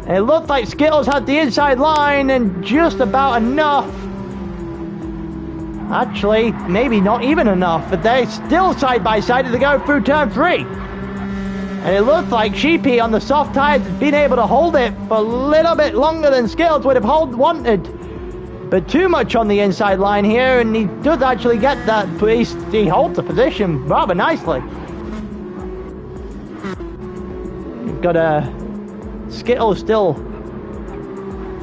It looks like Skittles had the inside line and just about enough. Actually, maybe not even enough, but they're still side by side as they go through turn 3. And it looks like Sheepy on the soft tires has been able to hold it for a little bit longer than Skittles would have wanted. But too much on the inside line here, and he does actually get that, but he holds the position rather nicely. You've got Skittles still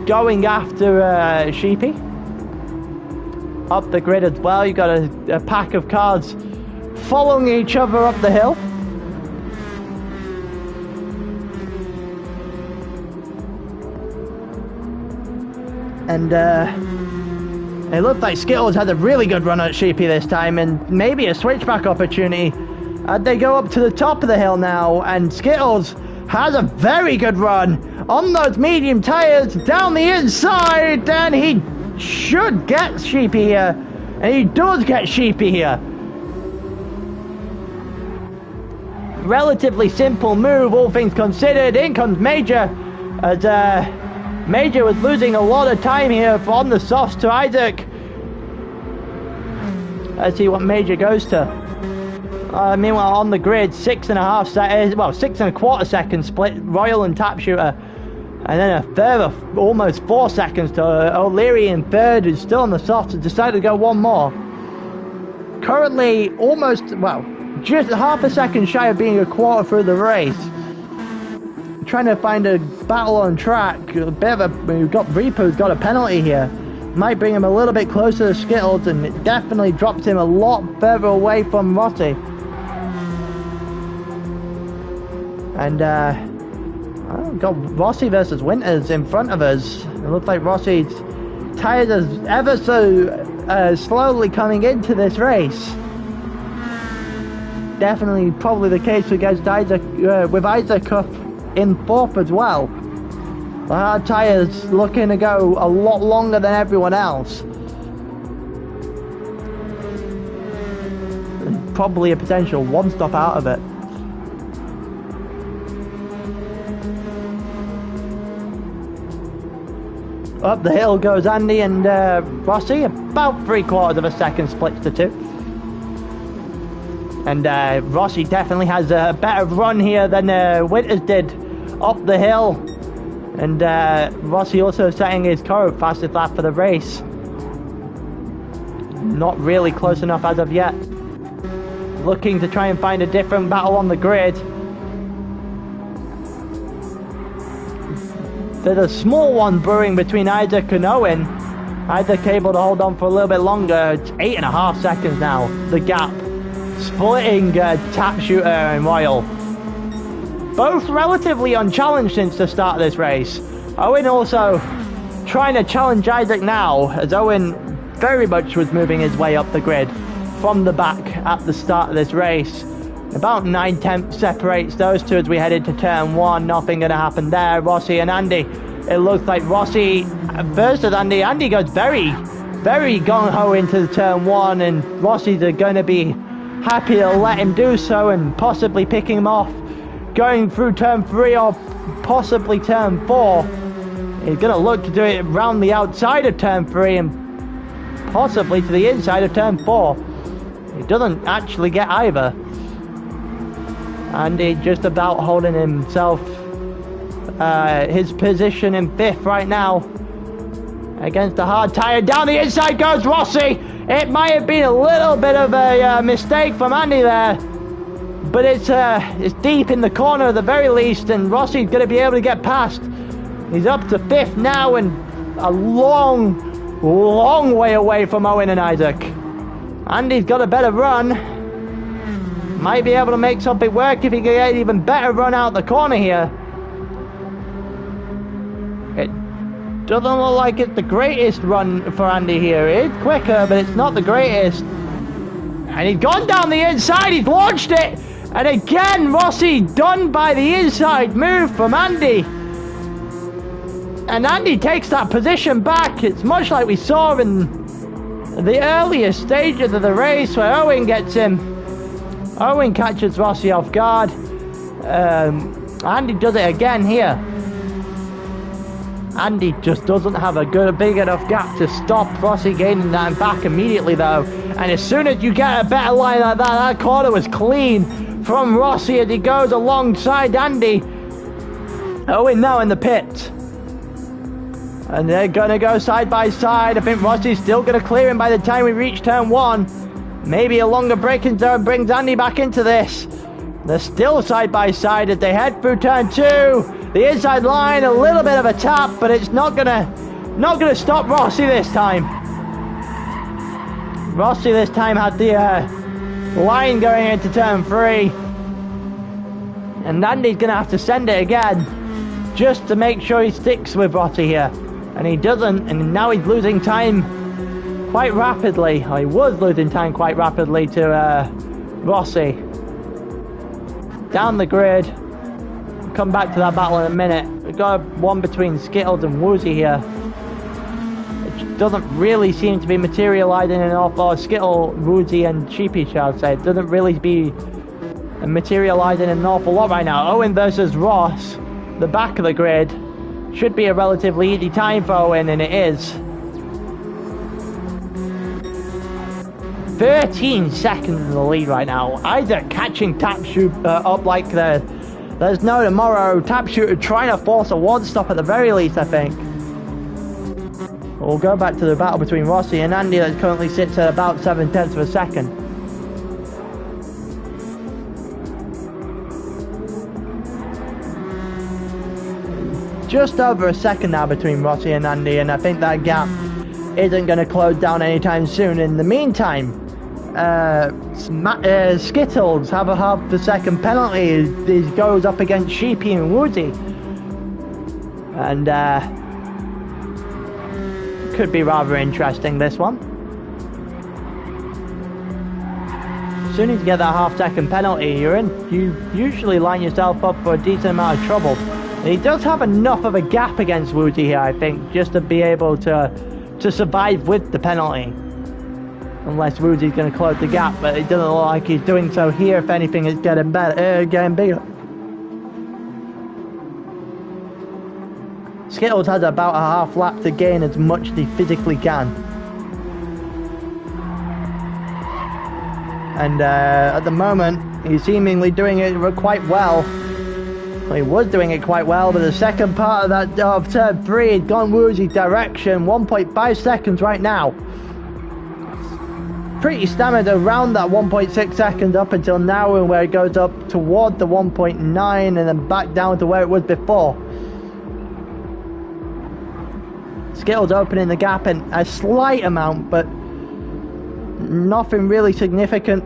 going after Sheepy. Up the grid as well, you've got a pack of cars following each other up the hill. And it looked like Skittles had a really good run at Sheepy this time, and maybe a switchback opportunity. They go up to the top of the hill now, and Skittles has a very good run on those medium tires down the inside, and he should get Sheepy here, and he does get Sheepy here. Relatively simple move, all things considered. In comes Major, as Major was losing a lot of time here on the softs to Isaac. Let's see what Major goes to. Meanwhile, on the grid, 6.5 seconds, well, 6.25 seconds split, Royal and Tap Shooter. And then a further almost 4 seconds to O'Leary in third, who's still on the softs, and decided to go one more. Currently, almost, well, just half a second shy of being a quarter through the race. Trying to find a battle on track. A bit of a, we've got Reaper who's got a penalty here. Might bring him a little bit closer to Skittles, and it definitely drops him a lot further away from Rossi. And we've got Rossi versus Winters in front of us. It looks like Rossi's tyres are ever so slowly coming into this race. Definitely probably the case against Isaac, with Isaac up in fourth as well. The hard tyres looking to go a lot longer than everyone else. And probably a potential one stop out of it. Up the hill goes Andy and Rossi, about 3/4 of a second splits to 2. And Rossi definitely has a better run here than Winters did up the hill. And Rossi also setting his current fastest lap for the race. Not really close enough as of yet. Looking to try and find a different battle on the grid. There's a small one brewing between Isaac and Owen. Isaac able to hold on for a little bit longer. It's 8.5 seconds now, the gap. Splitting Tap Shooter and Royal. Both relatively unchallenged since the start of this race. Owen also trying to challenge Isaac now, as Owen very much was moving his way up the grid from the back at the start of this race. About 9/10 separates those two as we head into turn 1. Nothing going to happen there. Rossi and Andy. It looks like Rossi versus Andy. Andy goes very, very gung-ho into turn 1, and Rossi's are going to be happy to let him do so and possibly pick him off going through turn 3 or possibly turn 4. He's going to look to do it around the outside of turn 3 and possibly to the inside of turn 4. He doesn't actually get either. Andy just about holding himself, his position in 5th right now against a hard tyre. Down the inside goes Rossi. It might have been a little bit of a mistake from Andy there, but it's deep in the corner at the very least, and Rossi's going to be able to get past. He's up to 5th now, and a long way away from Owen and Isaac. Andy's got a better run. Might be able to make something work if he can get an even better run out the corner here. It doesn't look like it's the greatest run for Andy here. It's quicker, but it's not the greatest. And he's gone down the inside, he's launched it! And again, Rossi done by the inside move from Andy. And Andy takes that position back. It's much like we saw in the earlier stages of the race where Owen gets him. Owen catches Rossi off guard. Andy does it again here. Andy just doesn't have a big enough gap to stop Rossi gaining that back immediately though. And as soon as you get a better line like that, that corner was clean from Rossi as he goes alongside Andy. Owen now in the pit. And they're going to go side by side. I think Rossi's still going to clear him by the time we reach turn 1. Maybe a longer braking zone brings Andy back into this. They're still side by side as they head through turn 2. The inside line, a little bit of a tap, but it's not gonna stop Rossi this time. Rossi this time had the line going into turn 3. And Andy's gonna have to send it again just to make sure he sticks with Rossi here. And he doesn't, and now he's losing time quite rapidly. Or he was losing time quite rapidly to Rossi. Down the grid. We'll come back to that battle in a minute. We've got one between Skittles and Woozy here. It doesn't really seem to be materializing an awful lot. Skittle, Woozy and Cheapy, shall I say. It doesn't really be materializing an awful lot right now. Owen versus Ross, the back of the grid. Should be a relatively easy time for Owen, and it is. 13 seconds in the lead right now. Isaac catching Tap Shoot up like there's no tomorrow. Tap Shooter trying to force a one stop at the very least, I think. We'll go back to the battle between Rossi and Andy that currently sits at about 0.7 of a second. Just over a second now between Rossi and Andy, and I think that gap isn't going to close down anytime soon. In the meantime, Skittles have a half a second penalty. He goes up against Sheepy and Woozy, and could be rather interesting, this one. As soon as you get that half-second penalty, you usually line yourself up for a decent amount of trouble. And he does have enough of a gap against Woozy here, I think, just to be able to survive with the penalty. Unless Woozy's going to close the gap, but it doesn't look like he's doing so here. If anything, it's getting better, getting bigger. Skittles has about a half lap to gain as much as he physically can. And at the moment, he's seemingly doing it quite well. Well, he was doing it quite well, but the second part of that of turn 3 had gone Woozy's direction. 1.5 seconds right now. Pretty standard around that 1.6 seconds up until now, and where it goes up toward the 1.9 and then back down to where it was before. Skittles opening the gap in a slight amount, but nothing really significant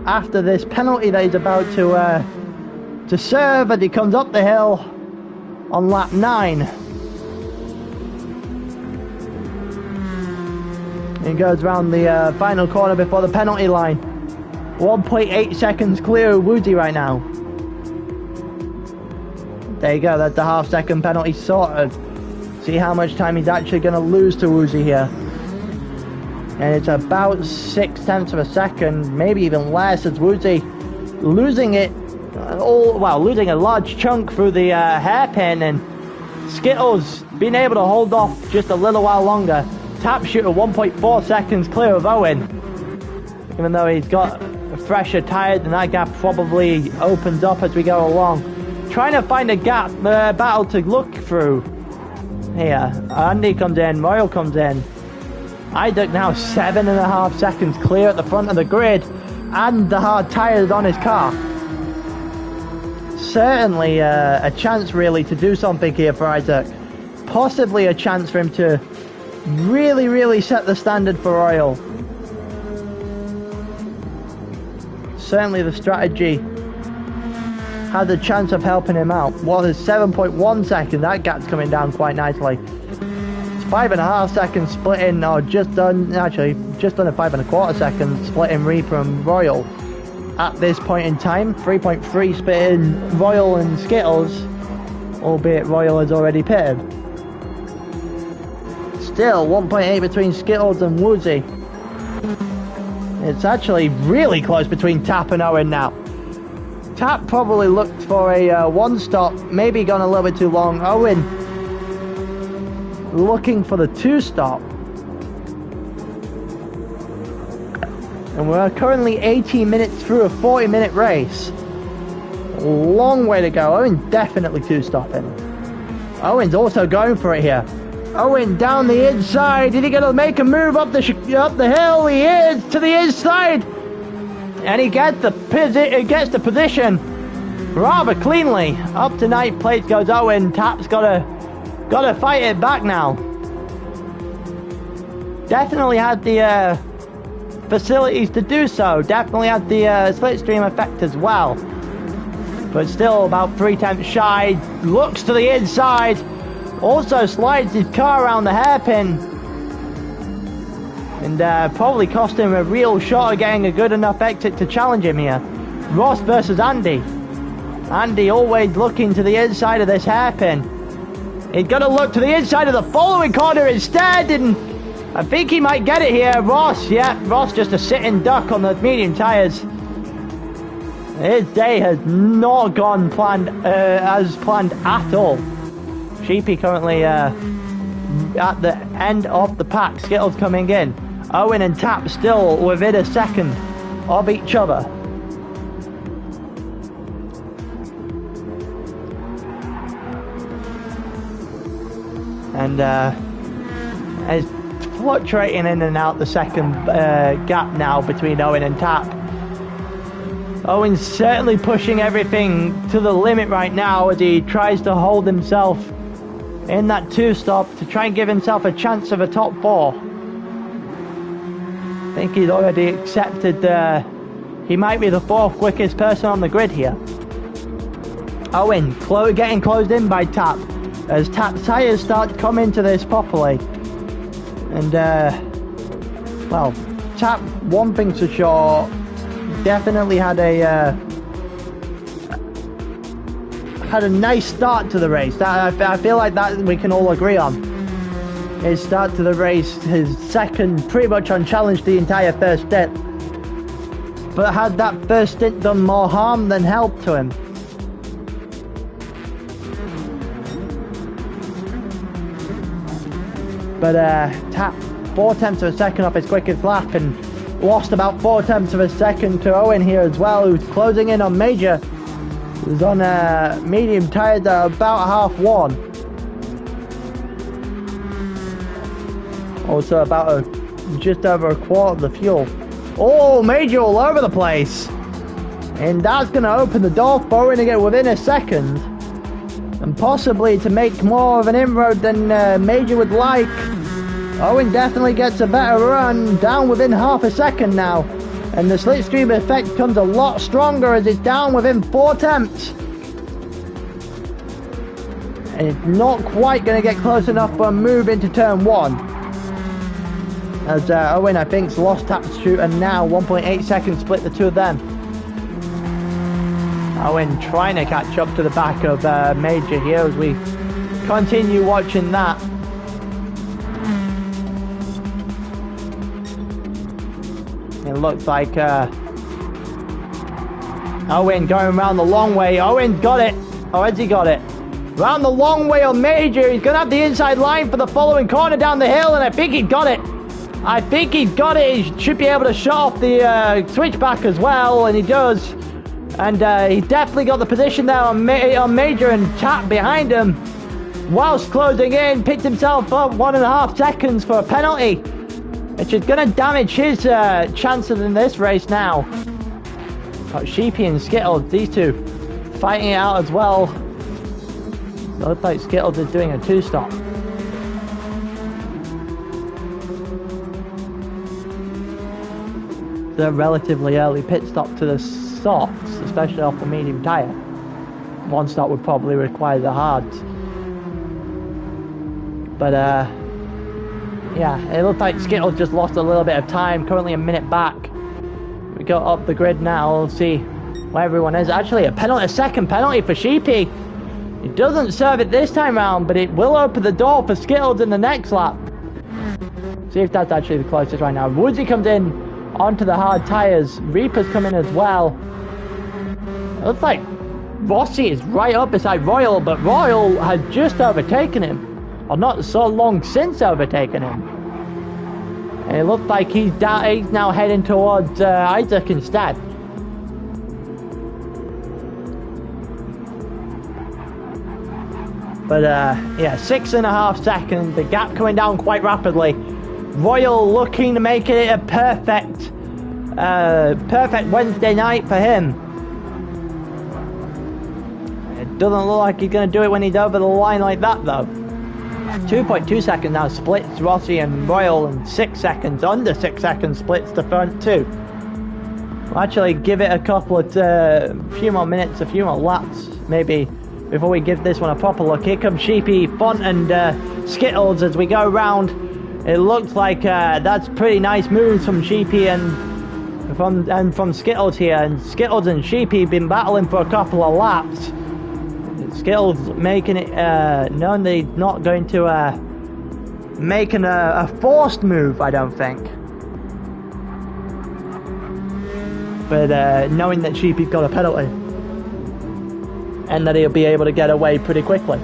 after this penalty that he's about to serve as he comes up the hill on lap 9. He goes around the final corner before the penalty line. 1.8 seconds clear of Woozy right now. There you go, that's the half-second penalty sorted. See how much time he's actually going to lose to Woozy here. And it's about 0.6 of a second, maybe even less, as Woozy losing it losing a large chunk through the hairpin, and Skittles being able to hold off just a little while longer. Tap Shooter 1.4 seconds clear of Owen, even though he's got fresher tyres, and that gap probably opens up as we go along. Trying to find a gap battle to look through here. Andy comes in, Royal comes in. Isaac now 7.5 seconds clear at the front of the grid, and the hard tyres on his car. Certainly a chance really to do something here for Isaac. Possibly a chance for him to really set the standard for Royal. certainly the strategy had a chance of helping him out. Well, there's 7.1 seconds. That gap's coming down quite nicely. It's 5.5 seconds splitting, or just under 5.25 seconds splitting Reaper and Royal. At this point in time, 3.3 splitting Royal and Skittles, albeit Royal has already pitted. Still 1.8 between Skittles and Woozy. It's actually really close between Tap and Owen now. Tap probably looked for a one stop, maybe gone a little bit too long. Owen looking for the two stop. And we're currently 18 minutes through a 40-minute race. A long way to go. Owen definitely two stopping. Owen's also going for it here. Owen down the inside. Is he going to make a move up the hill? He is to the inside. And he gets the position rather cleanly. Up to ninth place goes Owen. Tap's gotta fight it back now. Definitely had the facilities to do so. Definitely had the slipstream effect as well. But still about 3/10 shy. Looks to the inside. Also slides his car around the hairpin. And probably cost him a real shot of getting a good enough exit to challenge him here. Ross versus Andy. Andy always looking to the inside of this hairpin. He's got to look to the inside of the following corner instead, and I think he might get it here. Ross, yeah, Ross just a sitting duck on the medium tyres. His day has not gone as planned at all. Sheepy currently at the end of the pack. Skittles coming in. Owen and Tap still within a second of each other. And it's fluctuating in and out the second gap now between Owen and Tap. Owen's certainly pushing everything to the limit right now as he tries to hold himself in that two stop to try and give himself a chance of a top four. I think he's already accepted he might be the fourth quickest person on the grid here. Owen getting closed in by Tap as Tap's tyres start coming to this properly. And well, Tap, one thing's for sure, definitely had a nice start to the race. That I feel like that we can all agree on. His start to the race, his second pretty much unchallenged the entire first stint. But had that first stint done more harm than help to him? But Tap 4/10 of a second off his quickest lap and lost about 4/10 of a second to Owen here as well, who's closing in on Major. Who's on medium tyres at about half one. Also about just over a quarter of the fuel. Oh, Major all over the place. And that's going to open the door for Owen to get within a second. And possibly to make more of an inroad than Major would like. Owen definitely gets a better run, down within half a second now. And the slipstream effect comes a lot stronger as it's down within 4/10. And it's not quite going to get close enough for a move into turn one. As Owen, I think, has lost Tap's shooter now. 1.8 seconds split the two of them. Owen trying to catch up to the back of Major here as we continue watching that. It looks like Owen going around the long way. Owen's got it. Oh, has he got it? Round the long way on Major. He's going to have the inside line for the following corner down the hill, and I think he got it. I think he's got it. He should be able to shut off the switchback as well, and he does. And he's definitely got the position there on Major, and Tap behind him. Whilst closing in, picked himself up 1.5 seconds for a penalty, which is going to damage his chances in this race now. Got Sheepy and Skittles, these two fighting it out as well. It looks like Skittles is doing a two-stop. the relatively early pit stop to the softs, especially off the medium tyre. One stop would probably require the hards. But yeah, it looked like Skittles just lost a little bit of time, currently a minute back. We go up the grid now, we'll see where everyone is. Actually, a second penalty for Sheepy. It doesn't serve it this time round, but it will open the door for Skittles in the next lap. See if that's actually the closest right now. Woodsy comes in onto the hard tyres. Reaper's coming as well. It looks like Rossi is right up beside Royal, but Royal has just overtaken him. Or not so long since overtaken him. And it looks like he's now heading towards Isaac instead. But yeah, 6.5 seconds. The gap coming down quite rapidly. Royal looking to make it a perfect Wednesday night for him. It doesn't look like he's going to do it when he's over the line like that though. 2.2 seconds now splits Rossi and Royal, and 6 seconds, under 6 seconds splits the front two. We'll actually give it a couple of few more minutes, a few more laps maybe before we give this one a proper look. Here comes Sheepy, Font and Skittles as we go round. It looks like that's pretty nice moves from Sheepy and from Skittles here, and Skittles and Sheepy been battling for a couple of laps. Skittles making it known that he's not going to make a forced move, I don't think. But knowing that Sheepy's got a penalty and that he'll be able to get away pretty quickly.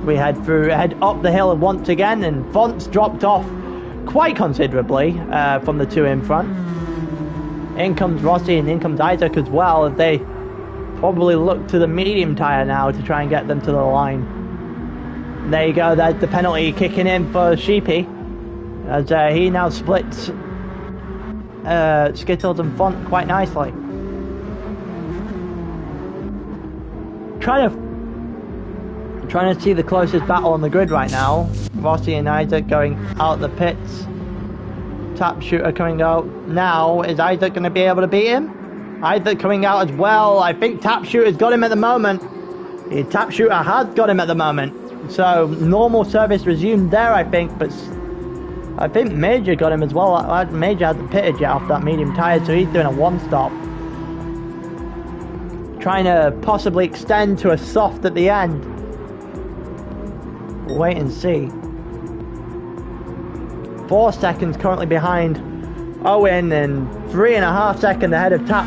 We head up the hill once again, and Font's dropped off quite considerably from the two in front. In comes Rossi and in comes Isaac as well, as they probably look to the medium tyre now to try and get them to the line. There you go, there's the penalty kicking in for Sheepy, as he now splits Skittles and Font quite nicely. Trying to see the closest battle on the grid right now. Rossi and Isaac going out the pits. Tap Shooter coming out now. Is Isaac going to be able to beat him? Isaac coming out as well. I think Tap Shooter's got him at the moment. The Tap Shooter has got him at the moment. So normal service resumed there, I think. But I think Major got him as well. Major hasn't pitted yet off that medium tyre, so he's doing a one stop. Trying to possibly extend to a soft at the end. We'll wait and see. 4 seconds currently behind Owen and 3.5 seconds ahead of Tap.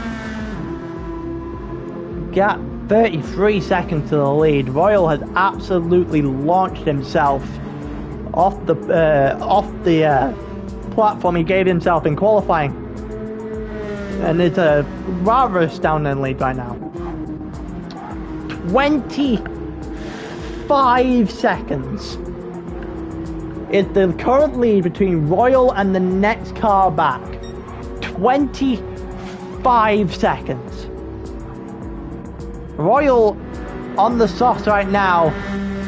Gap 33 seconds to the lead. Royal has absolutely launched himself off the platform he gave himself in qualifying, and it's a rather astounding lead right now. 25 seconds is the current lead between Royal and the next car back. 25 seconds. Royal on the softs right now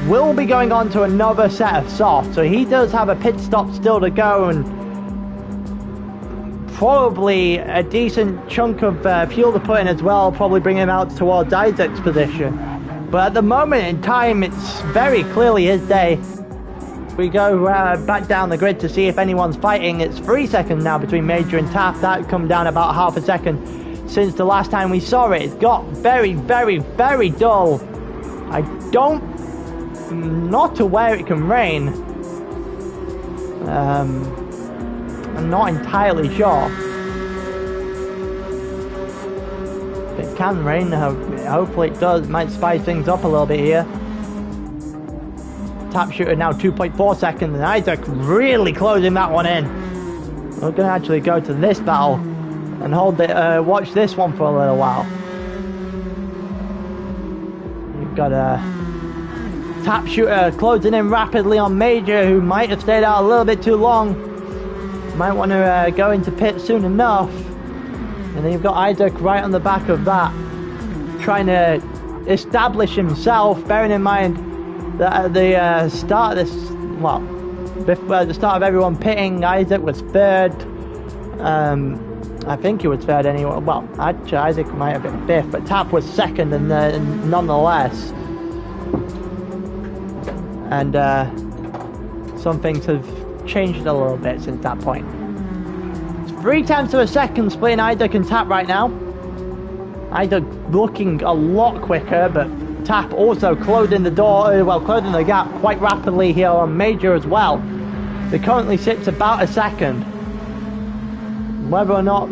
will be going on to another set of softs, so he does have a pit stop still to go, and probably a decent chunk of fuel to put in as well, probably bring him out towards Isaac's position. But at the moment in time, it's very clearly his day. We go back down the grid to see if anyone's fighting. It's 3 seconds now between Major and Tap. That come down about half a second since the last time we saw it. It's got very, very, very dull. I'm not aware it can rain. I'm not entirely sure. If it can rain, hopefully it does. Might spice things up a little bit here. Tap Shooter now 2.4 seconds, and Isaac really closing that one in. We're going to actually go to this battle and watch this one for a little while. You've got a Tap Shooter closing in rapidly on Major, who might have stayed out a little bit too long. Might want to go into pit soon enough. And then you've got Isaac right on the back of that, trying to establish himself, bearing in mind that at the start of this, well, At the start of everyone pitting, Isaac was third. I think he was third anyway. Well, actually, Isaac might have been fifth, but Tap was second, and nonetheless. And some things have changed a little bit since that point. It's 0.3 of a second splitting Isaac and Tap right now. Isaac looking a lot quicker, but Tap also closing the door, closing the gap quite rapidly here on Major as well. It currently sits about a second. Whether or not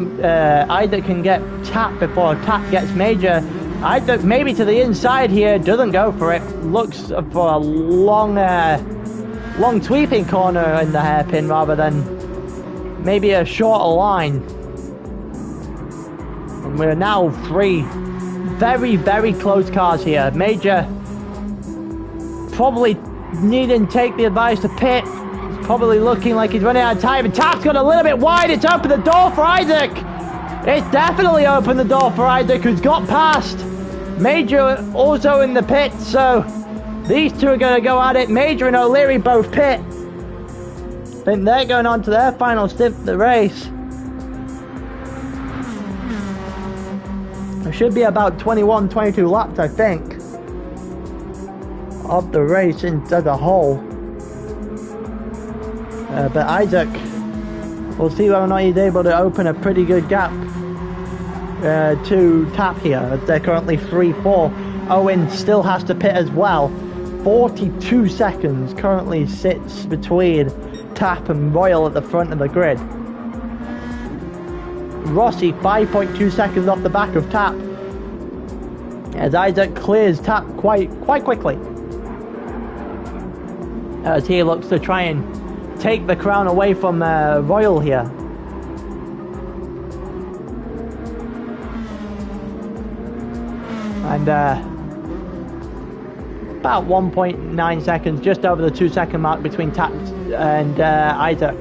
Isaac can get Tap before Tap gets Major, Isaac maybe to the inside here, doesn't go for it. Looks for a long sweeping corner in the hairpin rather than maybe a shorter line. And we're now 3 very, very close cars here. Major probably needing to take the advice to pit. He's probably looking like he's running out of time. And Tap's got a little bit wide. It's opened the door for Isaac. It's definitely opened the door for Isaac, who's got past. Major also in the pit, so these two are going to go at it. Major and O'Leary both pit. I think they're going on to their final stint of the race. There should be about 21, 22 laps, I think, of the race as a whole. But Isaac, we'll see whether or not he's able to open a pretty good gap to Tap here. They're currently 3-4. Owen still has to pit as well. 42 seconds currently sits between Tap and Royal at the front of the grid. Rossi 5.2 seconds off the back of Tap, as Isaac clears Tap quite quickly, as he looks to try and take the crown away from Royal here. And about 1.9 seconds, just over the 2-second mark between Tap and Isaac.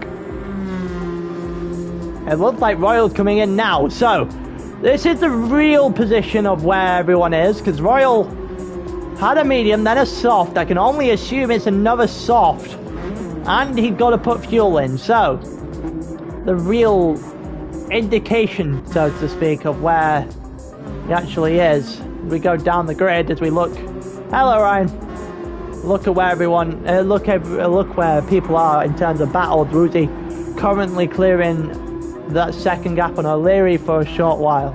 It looks like Royal's coming in now, so this is the real position of where everyone is, because Royal had a medium, then a soft. I can only assume it's another soft, and he's got to put fuel in, so the real indication, so to speak, of where he actually is. We go down the grid as we look. Hello, Ryan. Look at where everyone, look where people are in terms of battles. Rudy currently clearing that second gap on O'Leary for a short while.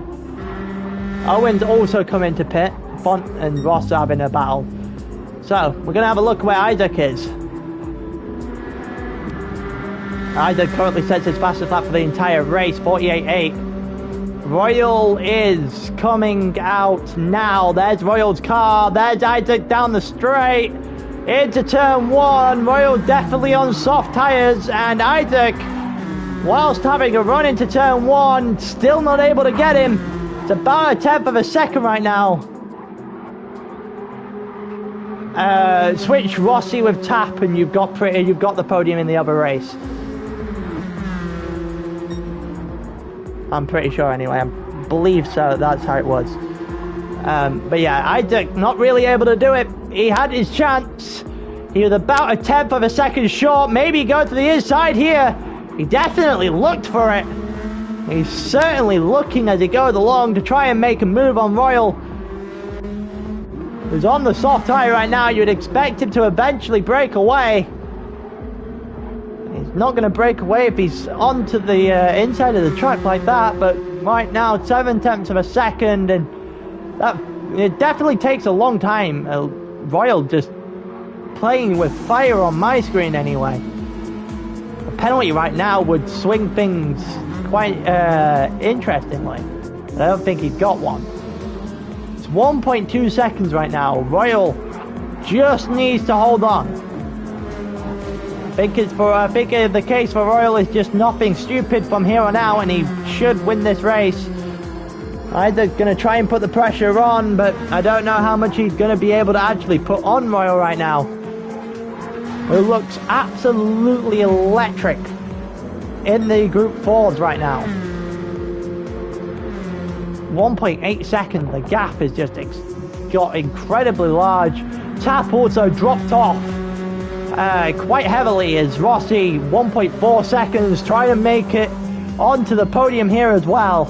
Owen's also come into pit. Font and Ross are having a battle. So we're going to have a look where Isaac is. Isaac currently sets his fastest lap for the entire race, 48.8. Royal is coming out now. There's Royal's car. There's Isaac down the straight into turn 1. Royal definitely on soft tyres, and Isaac, whilst having a run into turn 1, still not able to get him. It's about 1/10 of a second right now. Switch Rossi with Tap, and you've got the podium in the other race. I'm pretty sure anyway. I believe so. That's how it was. But yeah, Isaac not really able to do it. He had his chance. He was about 1/10 of a second short. Maybe go to the inside here. He definitely looked for it. He's certainly looking as he goes along to try and make a move on Royal, who's on the soft tyre right now. You'd expect him to eventually break away. He's not going to break away if he's onto the inside of the track like that, but right now 7/10 of a second, and that it definitely takes a long time. Royal just playing with fire on my screen anyway. A penalty right now would swing things quite interestingly. I don't think he's got one. It's 1.2 seconds right now. Royal just needs to hold on. I think the case for Royal is just nothing stupid from here on out, and he should win this race. Either going to try and put the pressure on, but I don't know how much he's going to be able to actually put on Royal right now, who looks absolutely electric in the Group 4s right now. 1.8 seconds, the gap is just got incredibly large. Tap also dropped off quite heavily as Rossi 1.4 seconds trying to make it onto the podium here as well.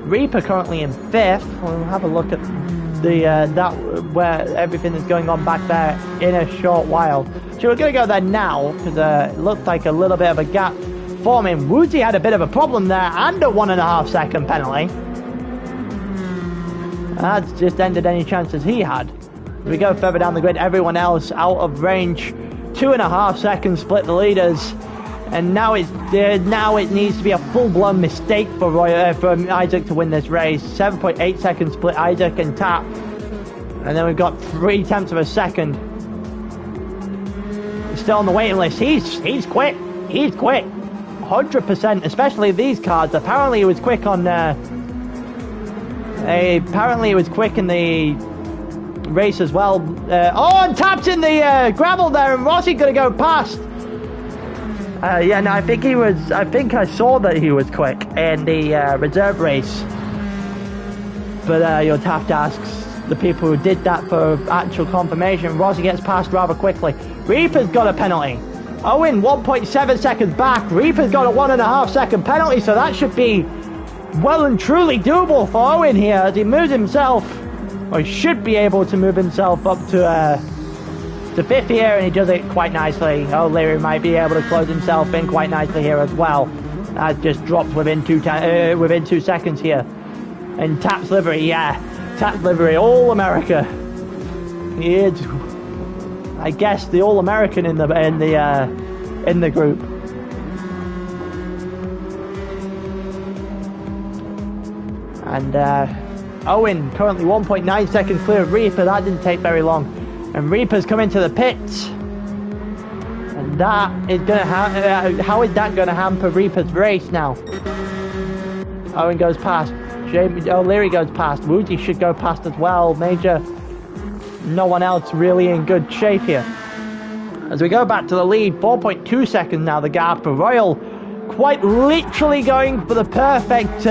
Reaper currently in 5th. We'll have a look at the where everything is going on back there in a short while. So we're going to go there now because it looked like a little bit of a gap forming. Woodsy had a bit of a problem there and a 1.5 second penalty. That's just ended any chances he had. We go further down the grid, everyone else out of range. 2.5 seconds split the leaders. And now it needs to be a full-blown mistake for Isaac to win this race. 7.8 seconds split Isaac and Tap. And then we've got 0.3 of a second. He's still on the waiting list. He's quick. He's quick. 100%, especially these cars. Apparently he was quick on apparently he was quick in the race as well. And Tap's in the gravel there, and Rossi's gonna go past. Yeah, no, I think I saw that he was quick in the reserve race. But you'll have to ask the people who did that for actual confirmation. Rossi gets past rather quickly. Reaper's got a penalty. Owen 1.7 seconds back. Reaper's got a 1.5 second penalty, so that should be well and truly doable for Owen here as he moves himself, or he should be able to move himself up to 5th here, and he does it quite nicely. O'Leary might be able to close himself in quite nicely here as well. That just dropped within 2 seconds here. And Tap's livery, yeah, Tap's livery, all America. He is, I guess, the all American in the group. And Owen currently 1.9 seconds clear of Reaper. That didn't take very long. And Reaper's coming to the pits. And that is going to how is that going to hamper Reaper's race now? Owen goes past. O'Leary goes past. Woodsy should go past as well. Major, no one else really in good shape here. As we go back to the lead, 4.2 seconds now the gap for Royal. Quite literally going for the perfect...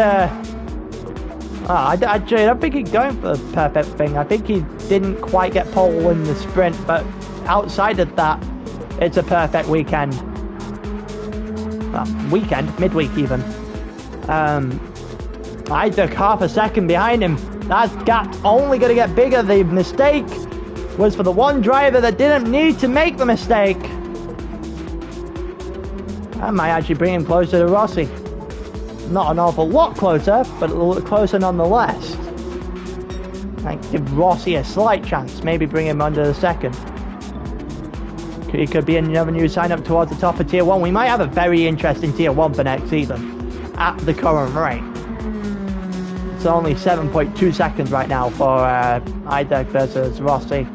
I don't think he's going for the perfect thing. I think he didn't quite get pole in the sprint, but outside of that, it's a perfect weekend. Well, midweek even. Isaac half a second behind him. That gap's only going to get bigger. The mistake was for the one driver that didn't need to make the mistake. That might actually bring him closer to Rossi. Not an awful lot closer, but a little closer nonetheless. Might give Rossi a slight chance, maybe bring him under the second. He could be another new sign up towards the top of Tier 1. We might have a very interesting Tier 1 for next season at the current rate. It's only 7.2 seconds right now for Isaac versus Rossi.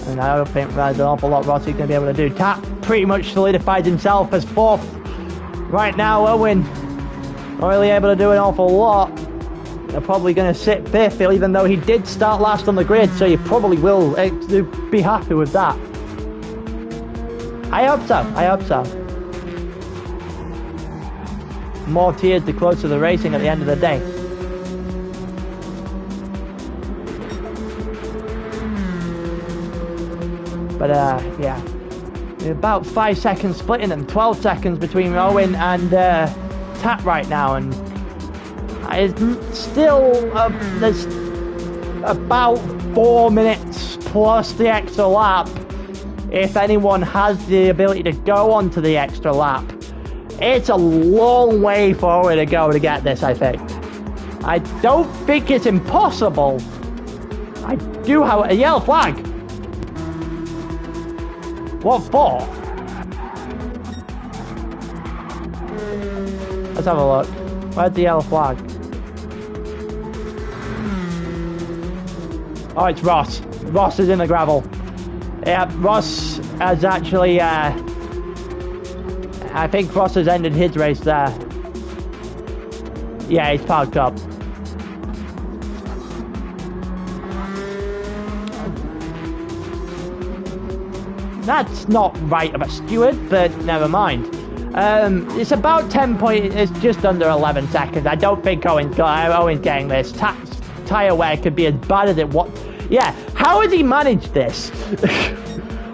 And I don't think there's an awful lot Rossi's going to be able to do. Tap pretty much solidifies himself as 4th. Right now, Owen not really able to do an awful lot. They're probably going to sit 5th, even though he did start last on the grid, so you probably will be happy with that. I hope so. More tiers the closer the racing at the end of the day. But yeah, about 5 seconds splitting them, 12 seconds between Owen and Tap right now, and it's still there's about 4 minutes plus the extra lap if anyone has the ability to go onto the extra lap. It's a long way forward to go to get this, I think. I don't think it's impossible. I do have a yellow flag. What for? Let's have a look. Where's the yellow flag? Oh, it's Ross. Ross is in the gravel. Yeah, Ross has actually... I think Ross has ended his race there. Yeah, he's parked up. That's not right of a steward, but never mind. It's about 10 points. It's just under 11 seconds. I don't think Owen's getting this. Tyre wear could be as bad as it was. Yeah, how has he managed this?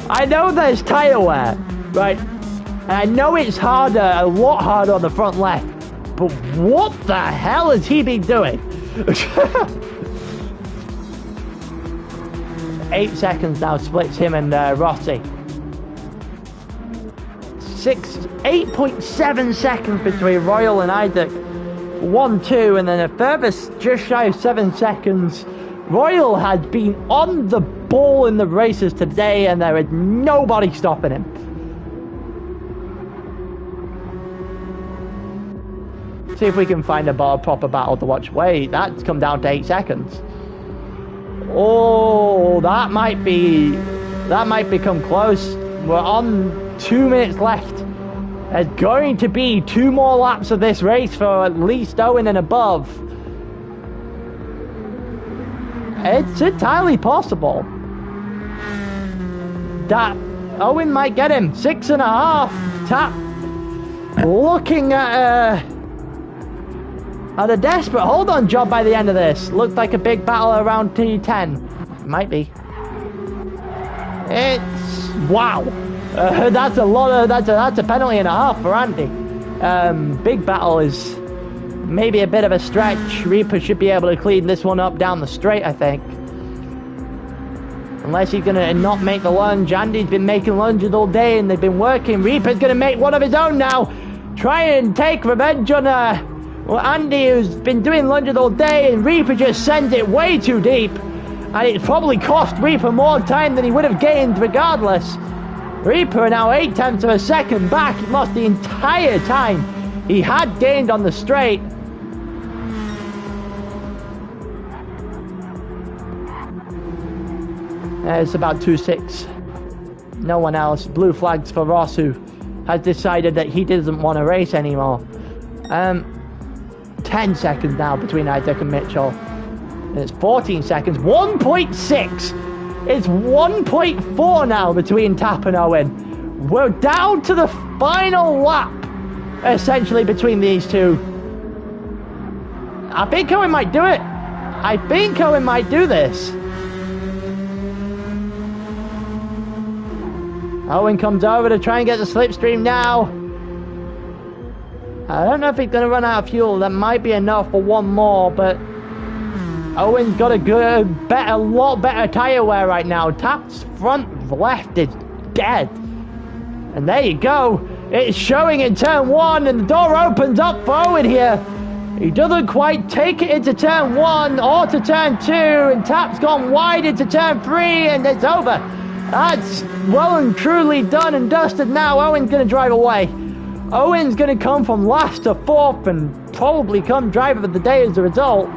I know there's tyre wear, right? And I know it's harder, a lot harder on the front left. But what the hell has he been doing? 8 seconds now splits him and Rossi. 8.7 seconds between Royal and Isaac. 1-2, and then a further just shy of 7 seconds. Royal has been on the ball in the races today, and there is nobody stopping him. See if we can find a proper battle to watch. Wait, that's come down to 8 seconds. Oh, that might become close. We're on 2 minutes left. There's going to be 2 more laps of this race for at least Owen and above. It's entirely possible that Owen might get him. 6.5. Tap looking at a desperate hold-on job by the end of this. Looks like a big battle around T10. Might be. It's wow. That's a lot of that's a penalty and a half for Andy. Big battle is maybe a bit of a stretch. Reaper should be able to clean this one up down the straight, I think. Unless he's gonna not make the lunge. Andy's been making lunges all day and they've been working. Reaper's gonna make one of his own now. Try and take revenge on Andy, who's been doing lunges all day, and Reaper just sends it way too deep. And it's probably cost Reaper more time than he would have gained regardless. Reaper now 0.8 of a second back. He lost the entire time he had gained on the straight. It's about 2.6. No one else. Blue flags for Ross, who has decided that he doesn't want to race anymore. 10 seconds now between Isaac and Mitchell. And it's 14 seconds. 1.6. It's 1.4 now between Tap and Owen. We're down to the final lap, essentially, between these two. I think Owen might do it. I think Owen might do this. Owen comes over to try and get the slipstream now. I don't know if he's going to run out of fuel. That might be enough for one more, but Owen's got a lot better tyre wear right now. Tap's front left is dead. And there you go. It's showing in turn 1, and the door opens up for Owen here. He doesn't quite take it into turn 1 or to turn 2, and Tap's gone wide into turn 3, and it's over. That's well and truly done and dusted now. Owen's going to drive away. Owen's going to come from last to 4th and probably come driver of the day as a result.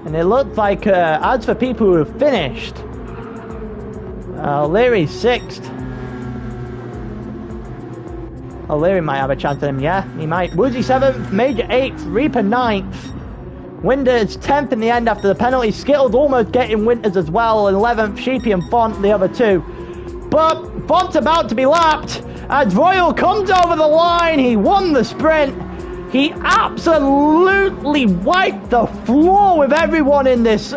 And it looks like, as for people who have finished, O'Leary's 6th. O'Leary might have a chance at him, yeah, he might. Woozy 7th, Major 8th, Reaper 9th. Winters 10th in the end after the penalty. Skittles almost getting Winters as well. 11th, Sheepy and Font, the other two. But Font's about to be lapped as Royal comes over the line. He won the sprint. He absolutely wiped the floor with everyone in this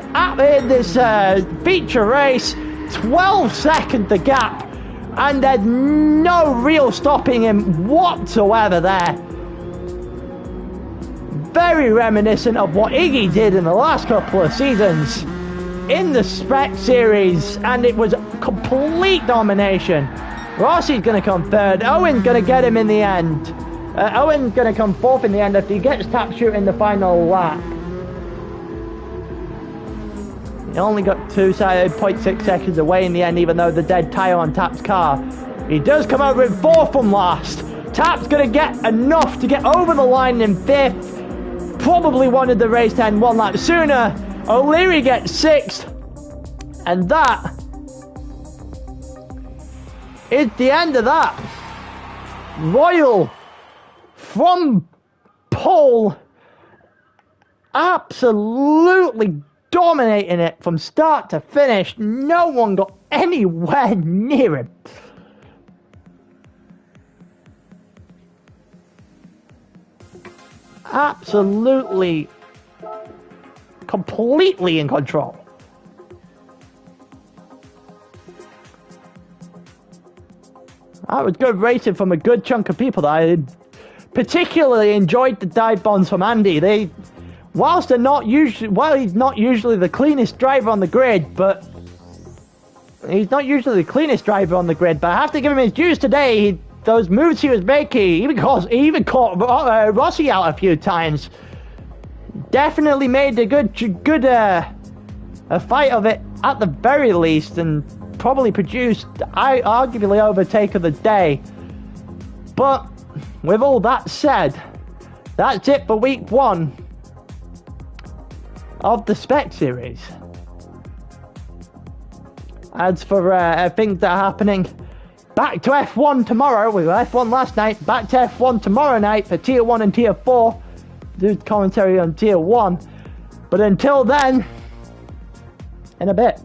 feature race. 12 seconds the gap. And there's no real stopping him whatsoever there. Very reminiscent of what Iggy did in the last couple of seasons in the Spec series, and it was complete domination. Rossi's going to come 3rd. Owen's going to get him in the end. Owen's going to come 4th in the end after he gets Tap shoot in the final lap. He only got 2.6 seconds away in the end, even though the dead tyre on Tap's car. He does come over in 4th from last. Tap's going to get enough to get over the line in 5th. Probably wanted the race to end 1 lap sooner. O'Leary gets 6th. And that is the end of that. Royal from pole, absolutely dominating it from start to finish. No one got anywhere near him. Absolutely completely in control. That was good racing from a good chunk of people that I particularly enjoyed the dive bombs from Andy. Whilst he's not usually the cleanest driver on the grid, but I have to give him his dues today. Those moves he was making, he even caught Rossi out a few times. Definitely made a good a fight of it at the very least, and probably produced arguably overtake of the day. But with all that said, that's it for week 1 of the Spec series. As for things that are happening, back to F1 tomorrow. We were F1 last night, back to F1 tomorrow night for Tier 1 and Tier 4. Do commentary on Tier 1. But until then, in a bit.